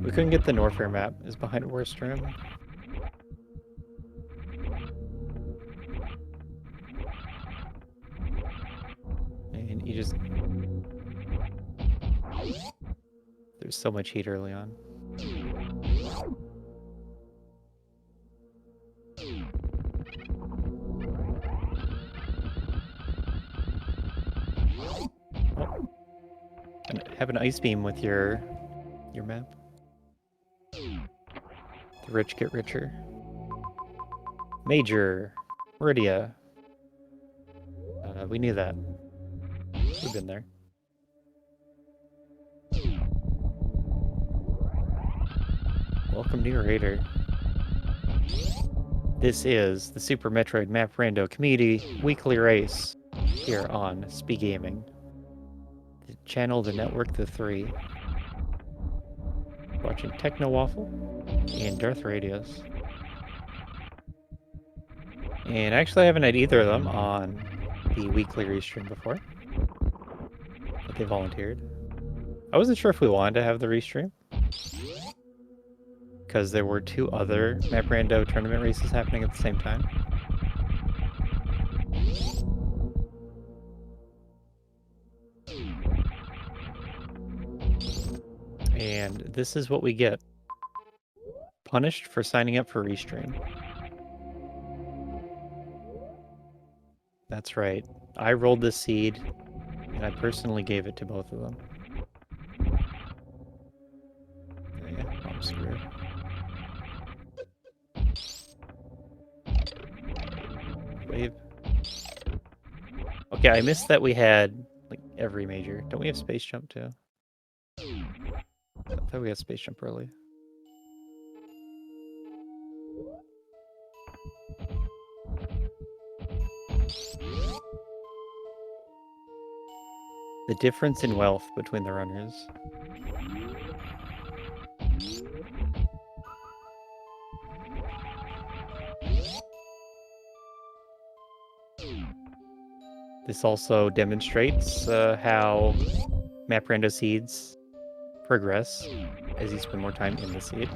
We couldn't get the Norfair map. Is behind worst room. And you just... There's so much heat early on. Oh. And have an ice beam with your map. The rich get richer. Major. Meridia. We knew that. We've been there. Welcome, new raider. This is the Super Metroid Map Rando Community Weekly Race here on SpeedGaming. The channel, the network, the 3. watching Techno Waffle and Darth Radius. And actually I haven't had either of them on the weekly restream before. But they volunteered. I wasn't sure if we wanted to have the restream, because there were 2 other Map Rando tournament races happening at the same time. And this is what we get. Punished for signing up for restream. That's right. I rolled this seed, and I personally gave it to both of them. Yeah, I'm screwed. Wave. Okay, I missed that we had like every major. Don't we have Space Jump too? I thought we had Space Jump early. The difference in wealth between the runners. This also demonstrates how Map Rando seeds progress as you spend more time in the seed.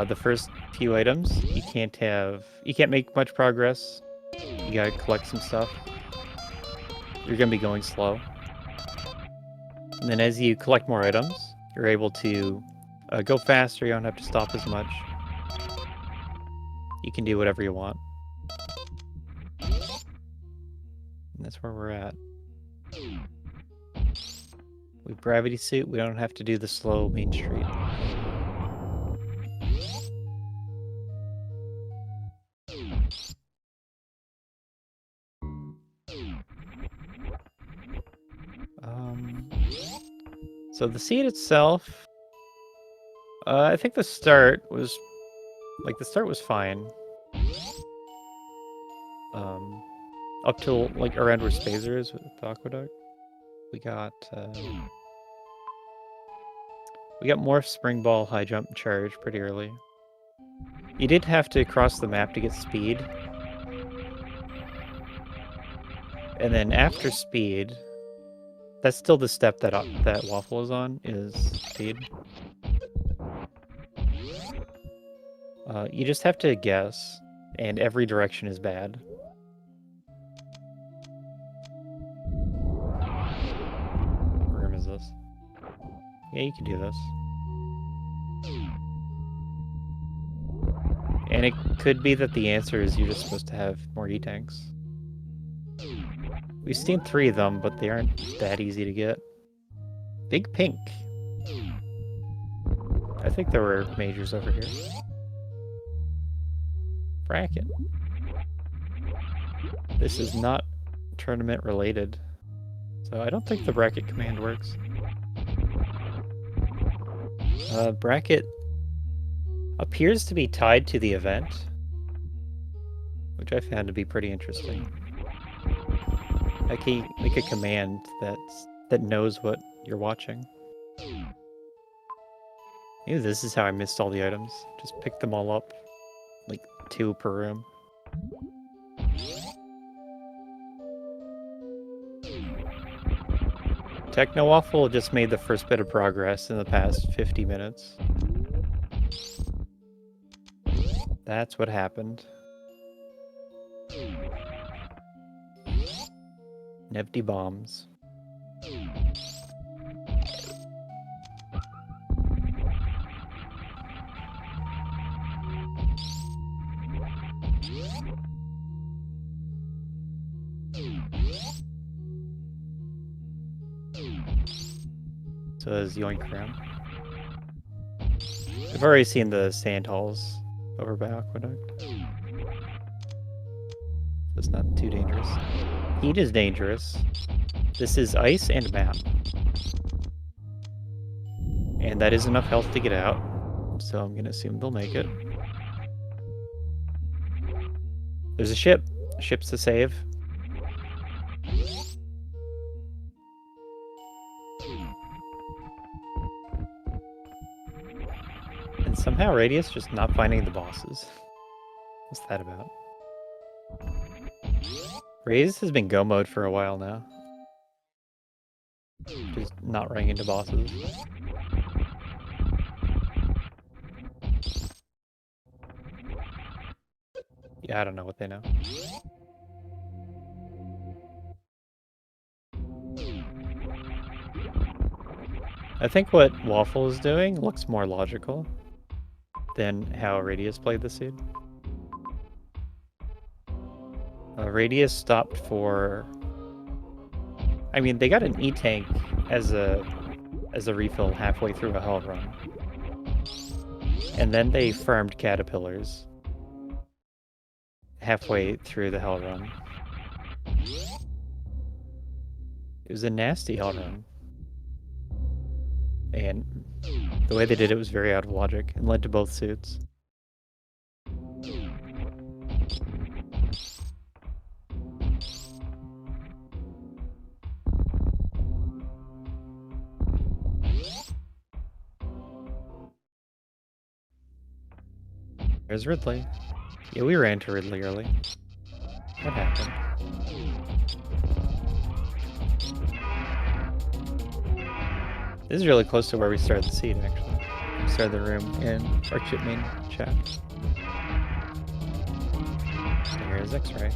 The first few items, you can't make much progress. You gotta collect some stuff. You're gonna be going slow. And then as you collect more items, you're able to go faster, you don't have to stop as much. You can do whatever you want. And that's where we're at. With Gravity Suit, we don't have to do the slow main street. So the seed itself, I think the start was fine. Up till like around where Spazer is with the Aqueduct. We got Morph, Spring Ball, High Jump, Charge pretty early. You did have to cross the map to get Speed. And then after Speed, that's still the step that Waffle is on, is Speed. You just have to guess, and every direction is bad. What room is this? Yeah, you can do this. And it could be that the answer is you're just supposed to have more E-Tanks. We've seen 3 of them, but they aren't that easy to get. Big Pink. I think there were majors over here. Bracket. This is not tournament related, so I don't think the bracket command works. Bracket appears to be tied to the event, which I found to be pretty interesting. I can make a command that knows what you're watching. Maybe this is how I missed all the items. Just pick them all up, like 2 per room. Techno Waffle just made the first bit of progress in the past 50 minutes. That's what happened. Empty bombs. So there's Yoink Round. I've already seen the sand halls over by Aqueduct. It's not too dangerous. Heat is dangerous. This is ice and map. And that is enough health to get out. So I'm gonna assume they'll make it. There's a ship. Ship's to save. Somehow Radius just not finding the bosses. What's that about? Radius has been go mode for a while now. Just not running into bosses. Yeah, I don't know what they know. I think what Waffle is doing looks more logical than how Radius played the seed. Radius stopped for... I mean, they got an E-Tank as a refill halfway through a Hell Run. And then they farmed Caterpillars halfway through the Hell Run. It was a nasty Hell Run. And the way they did it was very out of logic and led to both suits. There's Ridley. Yeah, we ran to Ridley early. What happened? This is really close to where we started the seed, actually. We started the room in our chip main chat. And here's X-Ray.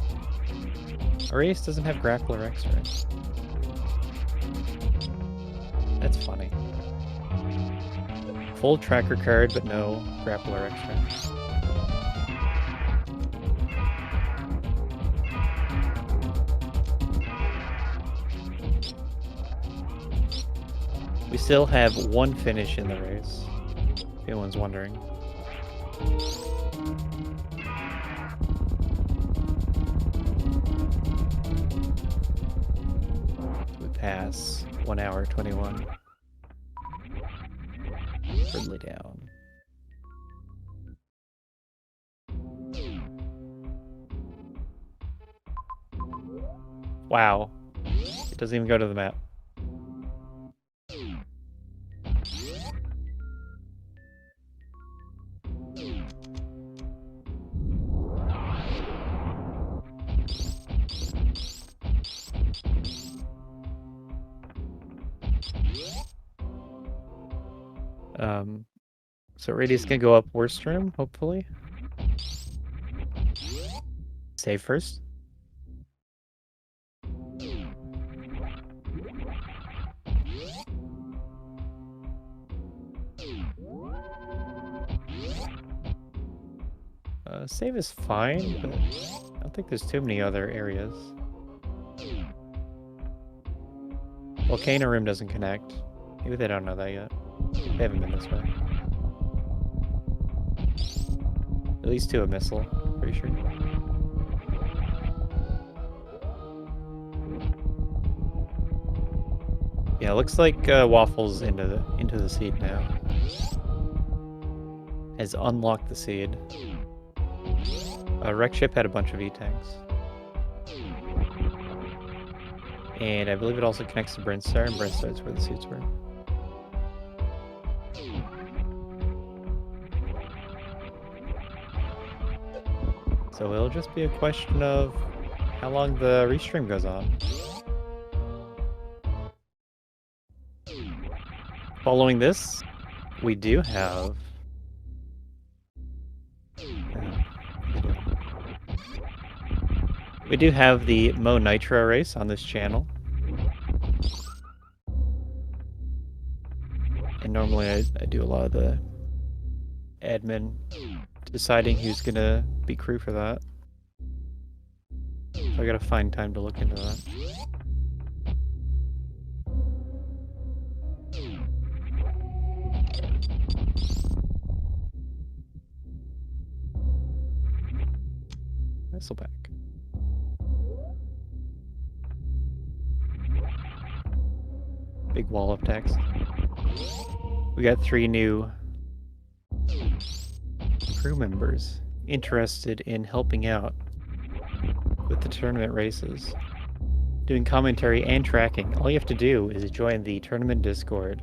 Radius doesn't have grappler X-Ray. That's funny. Full tracker card, but no grappler X-Ray. We still have one finish in the race, if anyone's wondering. We pass 1 hour 21. Ridley down. Wow. It doesn't even go to the map. So Radius can go up worst room, hopefully. Save first. Save is fine, but I don't think there's too many other areas. Volcano room doesn't connect. Maybe they don't know that yet. They haven't been this way. At least to a missile, pretty sure. Yeah, looks like Waffle's into the seed now. Has unlocked the seed. Wreck Ship had a bunch of E-Tanks. And I believe it also connects to Brinstar, and Brinstar is where the suits were. So it'll just be a question of how long the restream goes on. Following this, we do have... We do have the Mo Nitro race on this channel. And normally I do a lot of the admin deciding who's gonna be crew for that. So I gotta find time to look into that. Whistleback. Big wall of text. We got 3 new crew members interested in helping out with the tournament races, doing commentary and tracking. All you have to do is join the tournament Discord.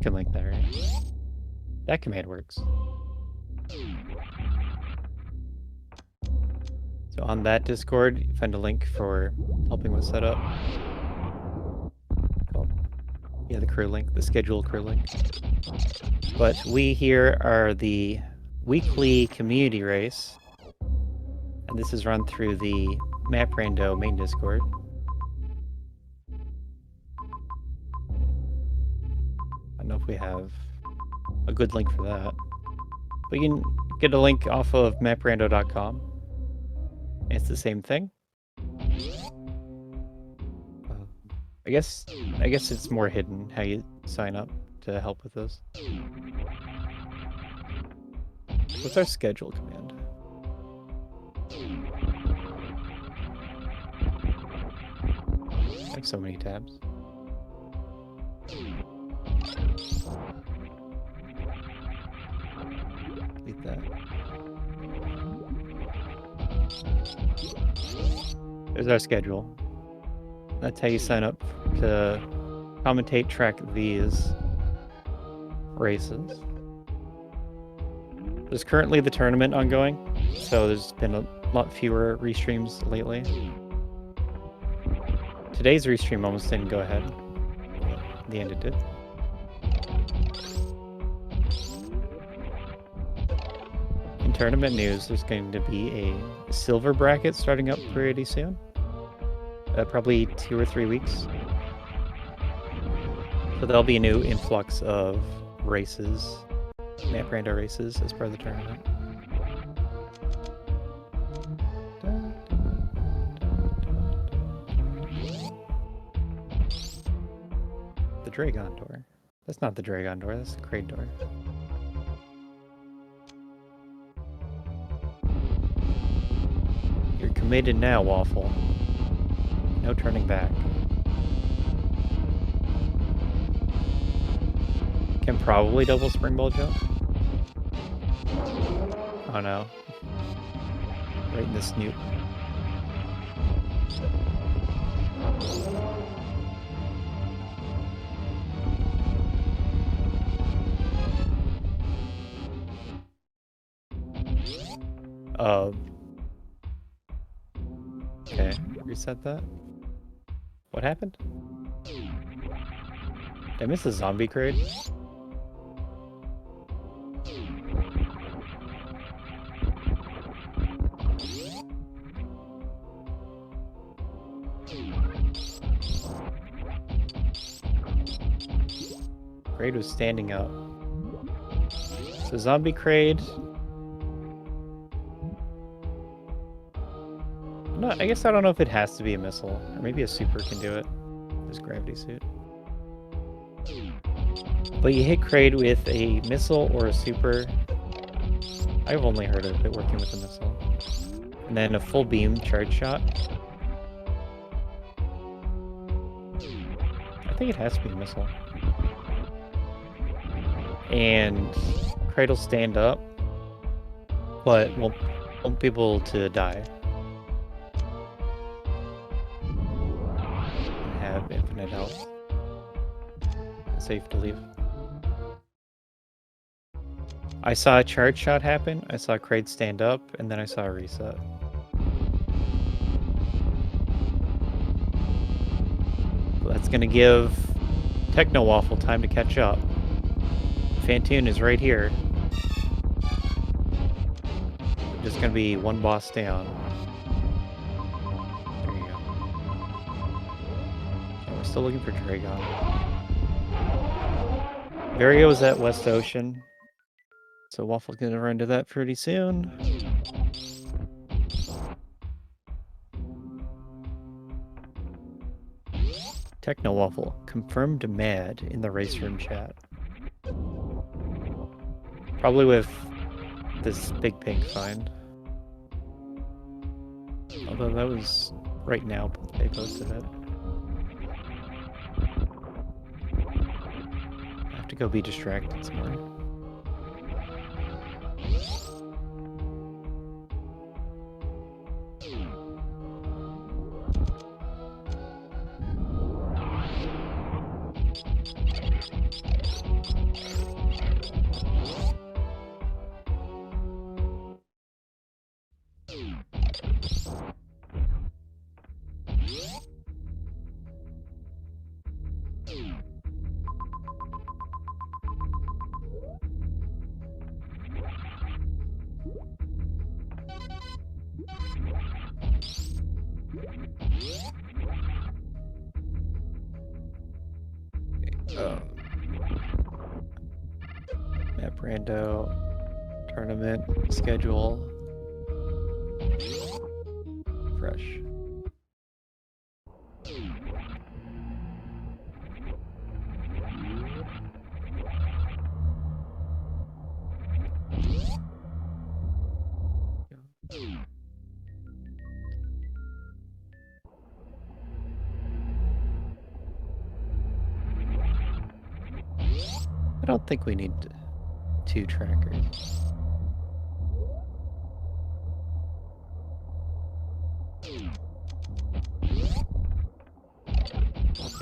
can link that, right? That command works. So on that Discord, you find a link for helping with setup. Yeah, the crew link, the scheduled crew link. But we here are the weekly community race. And this is run through the Rando main Discord. I don't know if we have a good link for that. But you can get a link off of maprando.com. It's the same thing. I guess it's more hidden how you sign up to help with this. What's our schedule command? Like so many tabs. Delete that. There's our schedule. That's how you sign up to commentate, track these races. There's currently the tournament ongoing, so there's been a lot fewer restreams lately. Today's restream almost didn't go ahead. In the end it did. In tournament news, there's going to be a silver bracket starting up pretty soon. Probably 2 or 3 weeks. So there'll be a new influx of races, Rando races, as part of the tournament. The Dragon door. That's not the Dragon door, that's the Kraid door. You're committed now, Waffle. No turning back. Can probably double springboard jump. Oh no. Right in the snoot. Okay, reset that. What happened? Did I miss a zombie Kraid? Kraid was standing up. So zombie Kraid. No, I guess I don't know if it has to be a missile, or maybe a super can do it. This gravity suit. But you hit Kraid with a missile or a super. I've only heard of it working with a missile. And then a full beam charge shot. I think it has to be a missile. And Kraid will stand up, but won't be able to die. Have infinite health. Safe to leave. I saw a charge shot happen, I saw Kraid stand up, and then I saw a reset. So that's gonna give Techno Waffle time to catch up. Fantoon is right here. Just gonna be one boss down. There you go. Okay, we're still looking for Dragon. Vario's at West Ocean. So Waffle's gonna run to that pretty soon. Techno Waffle confirmed mad in the race room chat. Probably with this big pink find. Although that was right now they posted it. I have to go be distracted some more. Map Rando tournament schedule. Fresh. I don't think we need 2 trackers.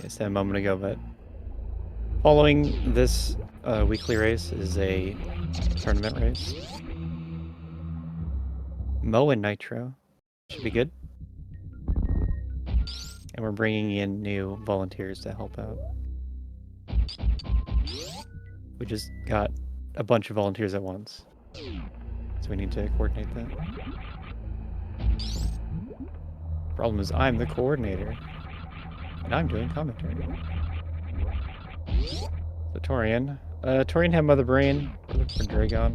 I said a moment ago, but following this weekly race is a tournament race. Mo and Nitro should be good. And we're bringing in new volunteers to help out. We just got a bunch of volunteers at once. So we need to coordinate that. Problem is, I'm the coordinator. And I'm doing commentary. So Torian. Torian had Mother Brain. We're looking for Dragon.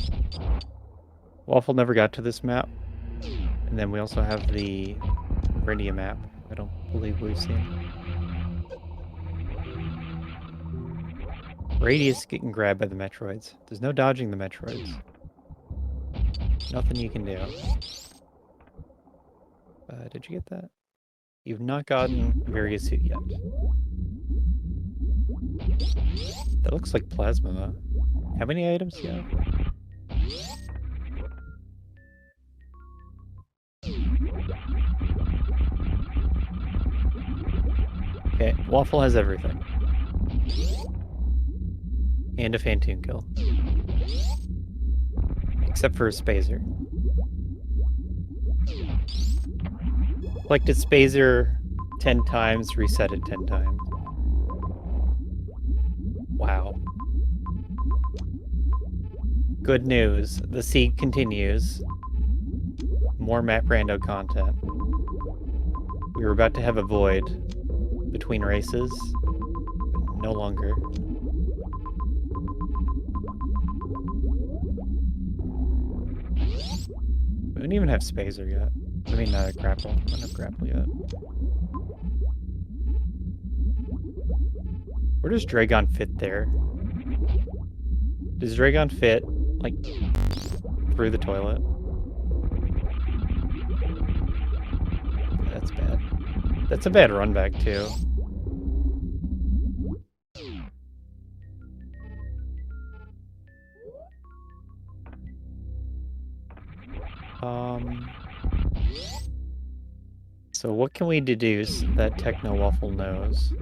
Waffle never got to this map. And then we also have the Rindia map. I don't believe we've seen. Radius getting grabbed by the Metroids. There's no dodging the Metroids. Nothing you can do. Did you get that? You've not gotten Various Suit yet. That looks like Plasma, though. How many items do you have? Okay, Waffle has everything. And a Phantoon kill. Except for a Spazer. Collected Spazer 10 times, reset it 10 times. Wow. Good news. The seed continues. More Map Rando content. We were about to have a void between races, but no longer. We don't even have Spazer yet. I mean, Grapple. I don't have Grapple yet. Where does Dragon fit there? Does Dragon fit, like, through the toilet? That's bad. That's a bad run back, too. So what can we deduce that Techno Waffle knows?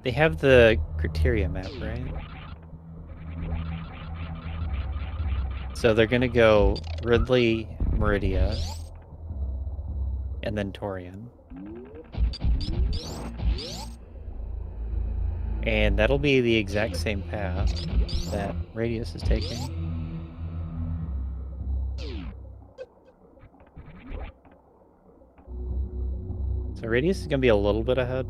They have the criteria map, right? So they're gonna go Ridley, Meridia, and then Torian. And that'll be the exact same path that Radius is taking. So Radius is gonna be a little bit ahead.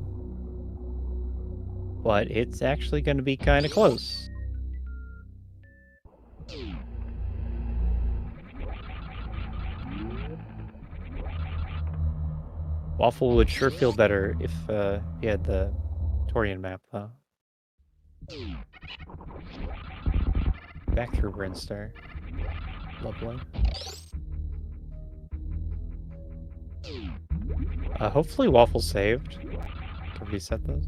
But it's actually gonna be kinda close. Waffle would sure feel better if he had the Torian map, though. Back through Brinstar. Lovely. Hopefully Waffle's saved to reset those.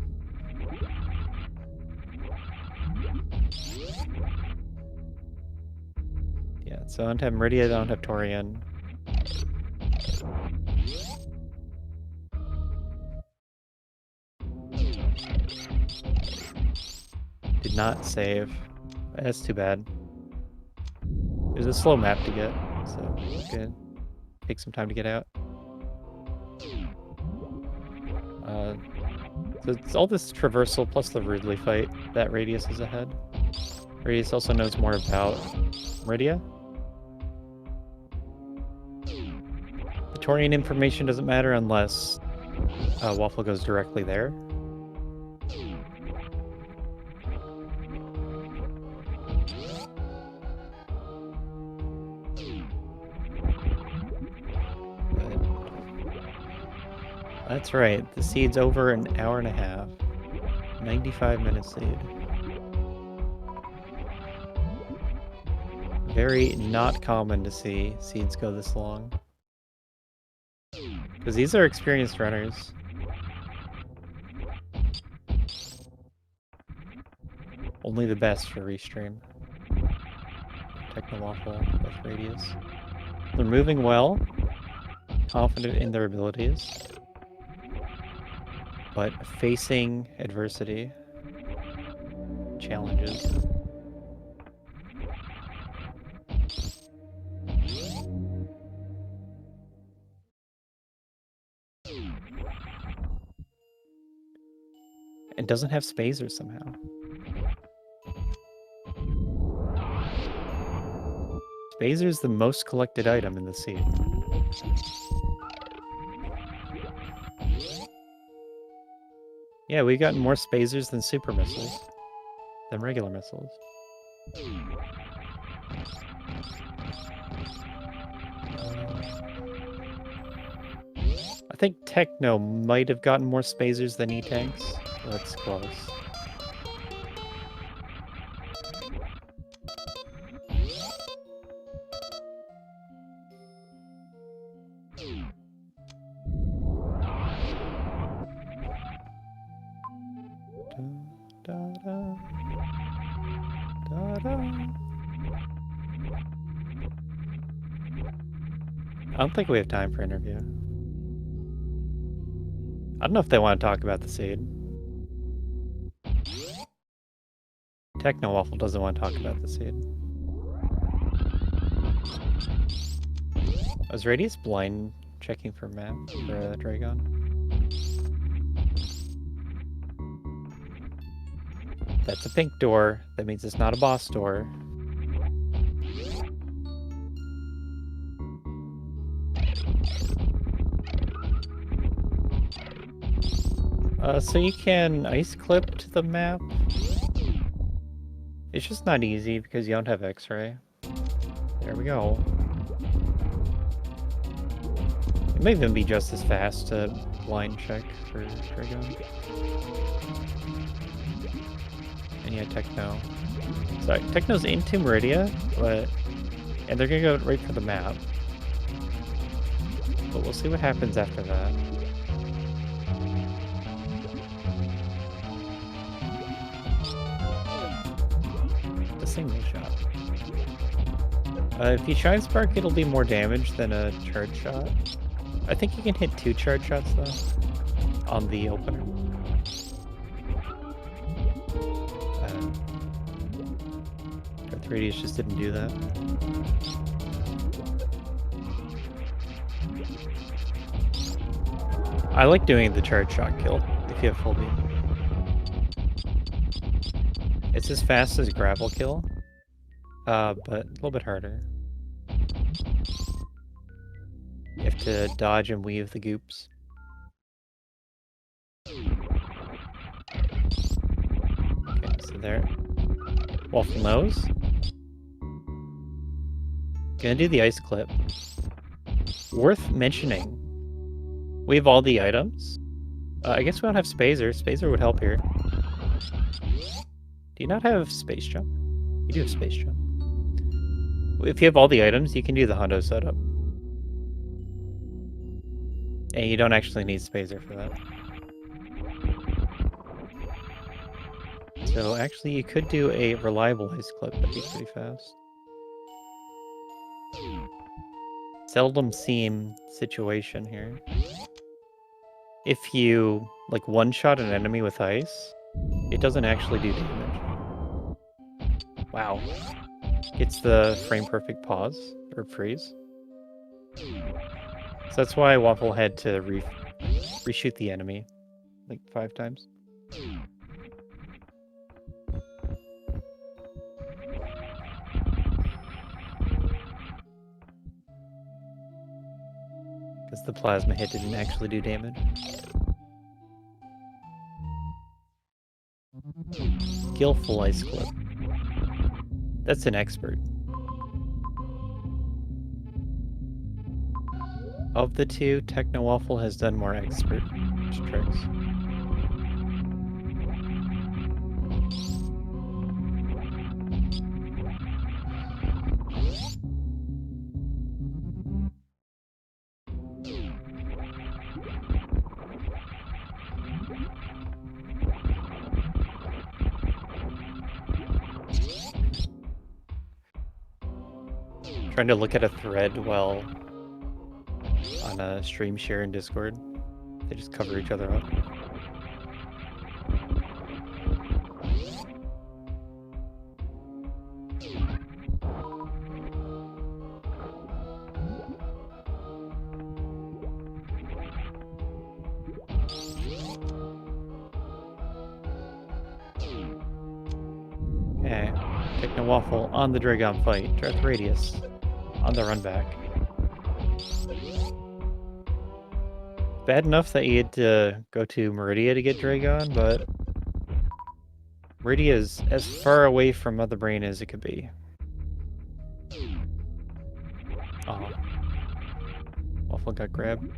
Yeah, so I don't have Meridia, I don't have Torian. Did not save. That's too bad. It was a slow map to get, so it's good. Take some time to get out. So it's all this traversal plus the Ridley fight that Radius is ahead. Radius also knows more about Meridia. Victorian information doesn't matter unless Waffle goes directly there. That's right. The seed's over an hour and a half. 95-minute seed. Very not common to see seeds go this long. Because these are experienced runners. Only the best for restream. Techno-Waffle with Radius. They're moving well. Confident in their abilities. But facing adversity. Challenges. It doesn't have spacers somehow. Spazer's the most collected item in the seed. Yeah, we've gotten more spazers than super missiles. Than regular missiles. I think Techno might have gotten more spazers than E-Tanks. That's close. I don't think we have time for interview. I don't know if they want to talk about the seed. Techno-Waffle doesn't want to talk about the seed. Was Radius blind checking for map for Dragon? That's a pink door. That means it's not a boss door. So you can ice clip to the map. It's just not easy because you don't have X-ray. There we go. It may even be just as fast to blind check for Dragon. And yeah, Techno. Sorry, Techno's into Meridia, and they're gonna go right for the map. But we'll see what happens after that. The single shot. If you Shine Spark, it'll be more damage than a charge shot. I think you can hit 2 charge shots though on the opener. Darth Radius just didn't do that. I like doing the charge shot kill if you have full beam. It's as fast as grapple kill, but a little bit harder. You have to dodge and weave the goops. Okay, so there. Waffle knows. Gonna do the ice clip. Worth mentioning. We have all the items. I guess we don't have Spazer. Spazer would help here. Do you not have Space Jump? You do have Space Jump. If you have all the items, you can do the Hondo setup. And you don't actually need Spazer for that. So actually you could do a reliable ice clip, that'd be pretty fast. Seldom seen situation here. If you like one-shot an enemy with ice, it doesn't actually do damage. Wow. Gets the frame perfect pause, or freeze. So that's why Waffle had to reshoot the enemy like 5 times. Because the plasma hit didn't actually do damage. Skillful Ice Clip. That's an expert. Of the two, Techno Waffle has done more expert tricks. Trying to look at a thread while on a stream share in Discord. They just cover each other up. Okay, Techno Waffle on the Dragon fight. Darth Radius on the run back. Bad enough that you had to go to Meridia to get Dragon, but Meridia is as far away from Mother Brain as it could be. Oh. Waffle got grabbed.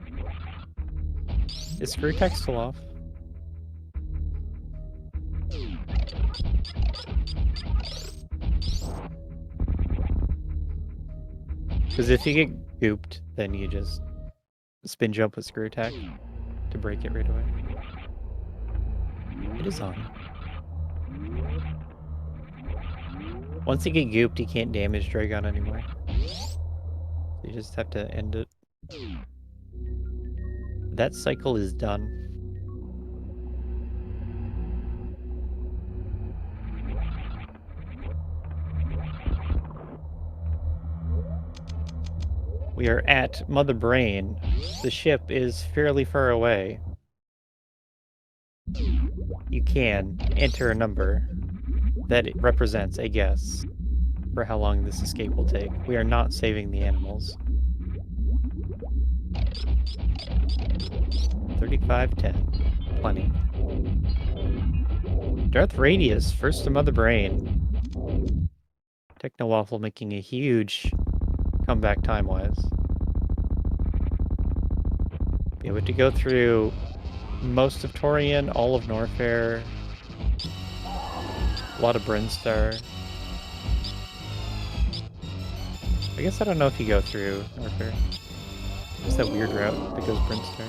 Is Screw Tech still off? Because if you get gooped, then you just spin jump with Screw Attack to break it right away. It is on. Once you get gooped, you can't damage Dragon anymore. You just have to end it. That cycle is done. We are at Mother Brain. The ship is fairly far away. You can enter a number that it represents a guess for how long this escape will take. We are not saving the animals. 3510. Plenty. Darth Radius, first to Mother Brain. Techno Waffle making a huge comeback time-wise. Yeah, we have to go through most of Torian, all of Norfair, a lot of Brinstar. I guess I don't know if you go through Norfair. It's that weird route that goes Brinstar.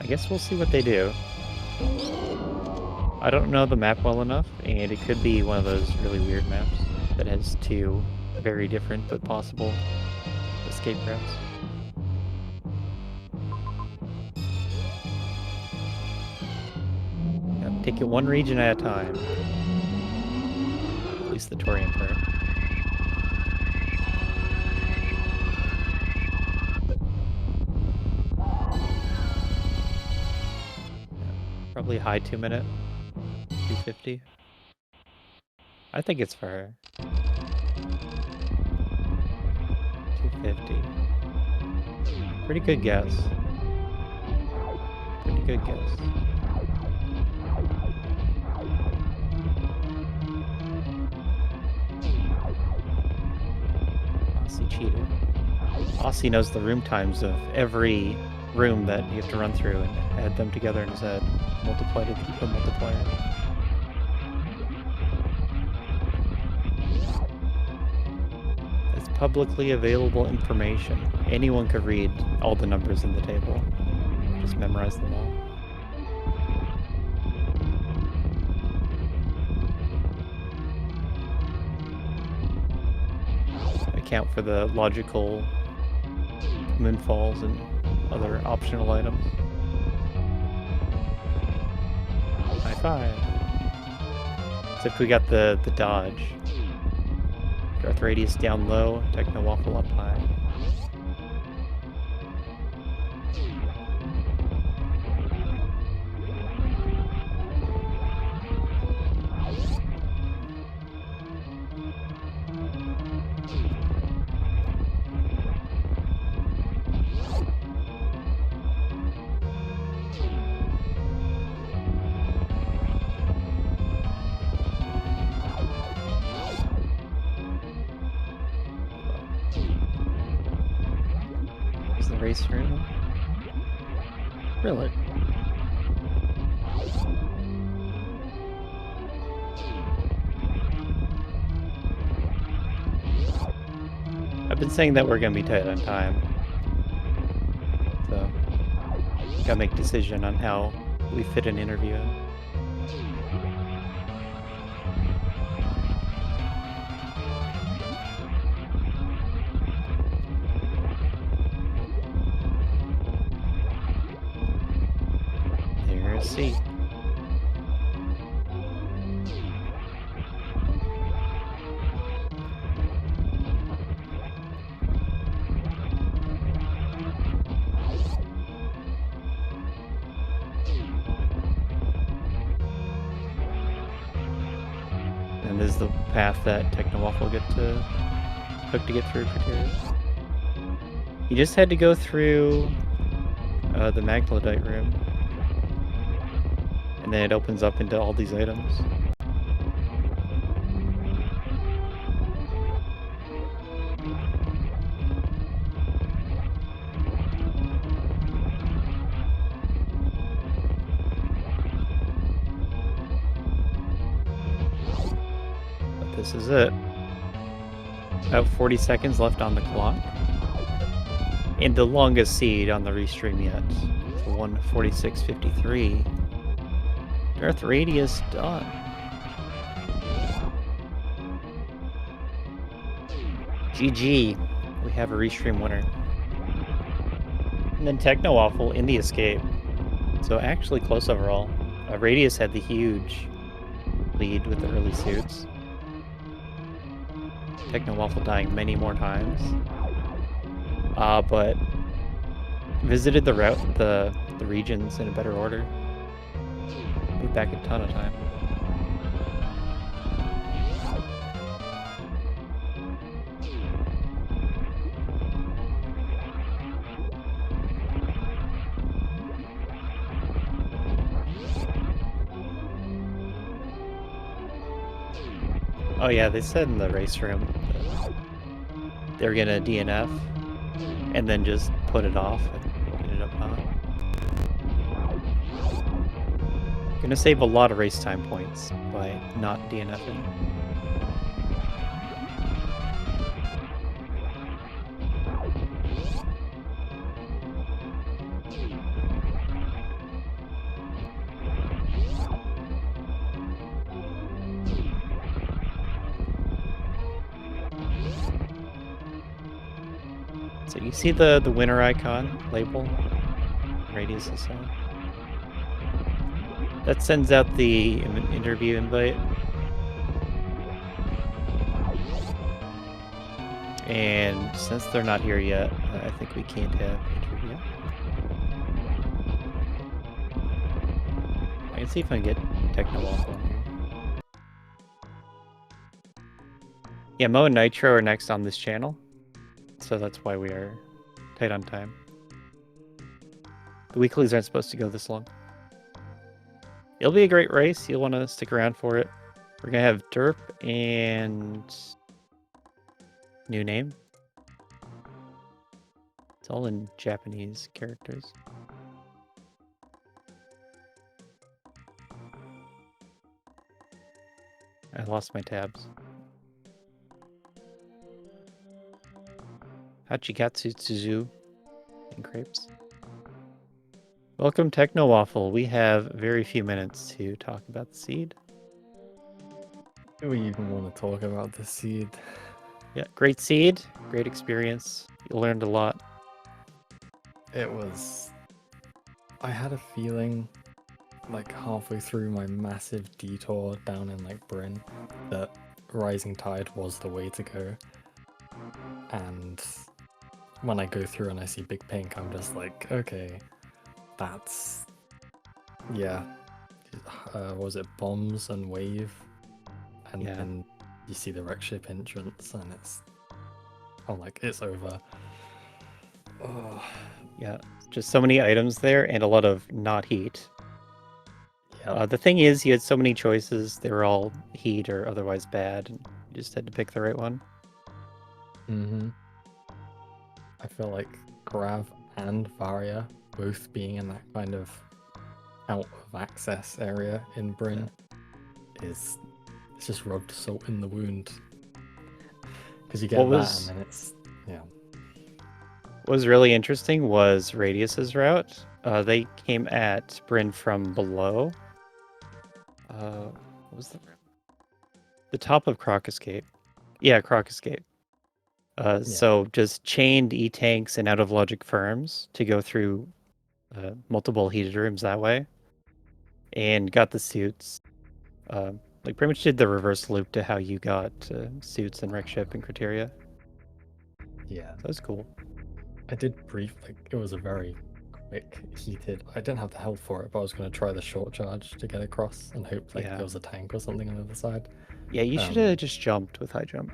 I guess we'll see what they do. I don't know the map well enough, and it could be one of those really weird maps that has two very different but possible escape routes. Yep, take it one region at a time. At least the Torian part. Probably high 2 minute. 250. I think it's for her. 250. Pretty good guess. Pretty good guess. Aussie cheated. Aussie knows the room times of every room that you have to run through and add them together in his head. Multiply to keep a multiplier. It's publicly available information. Anyone could read all the numbers in the table. Just memorize them all. Account for the logical moonfalls and other optional items. High five. Except we got the dodge. Darth Radius down low, Techno Waffle up high. race room. Really? I've been saying that we're gonna be tight on time, so gotta make a decision on how we fit an interview in. There's C. And this is the path that Technowolf will hope to get through criteria. You just had to go through the Maglodite room. And then it opens up into all these items. But this is it. About 40 seconds left on the clock. And the longest seed on the restream yet. 1:46:53. Earth radius done. GG. We have a restream winner. And then Technowaffle in the escape. So actually close overall. Radius had the huge lead with the early suits. Technowaffle dying many more times. But visited the regions in a better order. Made back a ton of time. Oh yeah, they said in the race room that they're gonna DNF and then just put it off and ended up not. Gonna save a lot of race time points by not DNFing. So you see the winner icon label, radius is set. That sends out the interview invite. And since they're not here yet, I think we can't have interview. I can see if I can get Technowolf on here. Yeah, Mo and Nitro are next on this channel. So that's why we are tight on time. The weeklies aren't supposed to go this long. It'll be a great race. You'll want to stick around for it. We're going to have Derp and new name. It's all in Japanese characters. I lost my tabs. Hachikatsu Tsuzu and crepes. Welcome Technowaffle. We have very few minutes to talk about the seed. Do we even want to talk about the seed? Yeah, great seed, great experience. You learned a lot. It was... I had a feeling, like halfway through my massive detour down in like Bryn, that Rising Tide was the way to go. And when I go through and I see Big Pink, I'm just like, okay, that's... yeah. Was it Bombs and Wave? And Yeah. then you see the wreck ship entrance and it's... I'm like, it's over. Oh. Yeah, just so many items there and a lot of not heat. Yeah. The thing is, you had so many choices. They were all heat or otherwise bad. And you just had to pick the right one. Mm-hmm. I feel like Grav and Varia both being in that kind of out of access area in Bryn is it's just rubbed salt in the wound. Because you get What that and was then it's yeah. what was really interesting was Radius's route. They came at Bryn from below. What was the route? The top of Crocus Gate. Yeah, Crocus Gate. So just chained E-tanks and out of logic firms to go through multiple heated rooms that way, and got the suits. Like pretty much did the reverse loop to how you got suits and wreck ship and criteria. Yeah. That was cool. I did brief like it was a very quick heated. I didn't have the health for it, but I was gonna try the short charge to get across and hope like Yeah. there was a tank or something on the other side. Yeah, you should have just jumped with high jump.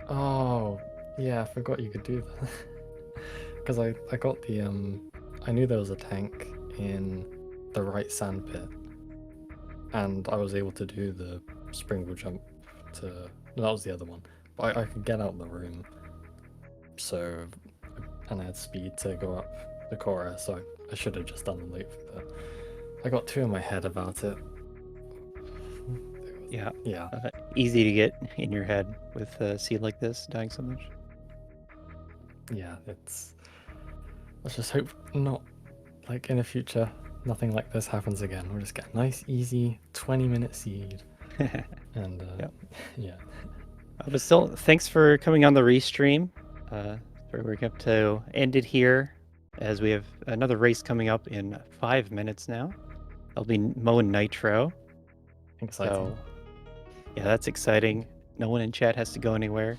Oh, yeah, I forgot you could do that. Because I got the I knew there was a tank in the right sand pit, and I was able to do the springboard jump to no, that was the other one. But I could get out of the room, so and I had speed to go up the Cora, so I should have just done the loop. But I got too in my head about it. Yeah. Yeah. Easy to get in your head with a seed like this, dying so much. Yeah, it's. Let's just hope not like in the future, nothing like this happens again. We'll just get a nice, easy 20-minute seed. And Yep. yeah. But still, thanks for coming on the restream. We're going to end it here as we have another race coming up in 5 minutes now. I'll be Mo and Nitro. Exciting. So, yeah, that's exciting. No one in chat has to go anywhere.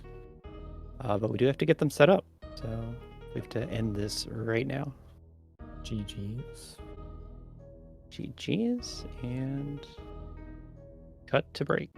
But we do have to get them set up. So we have to end this right now. GG's. GG's and cut to break.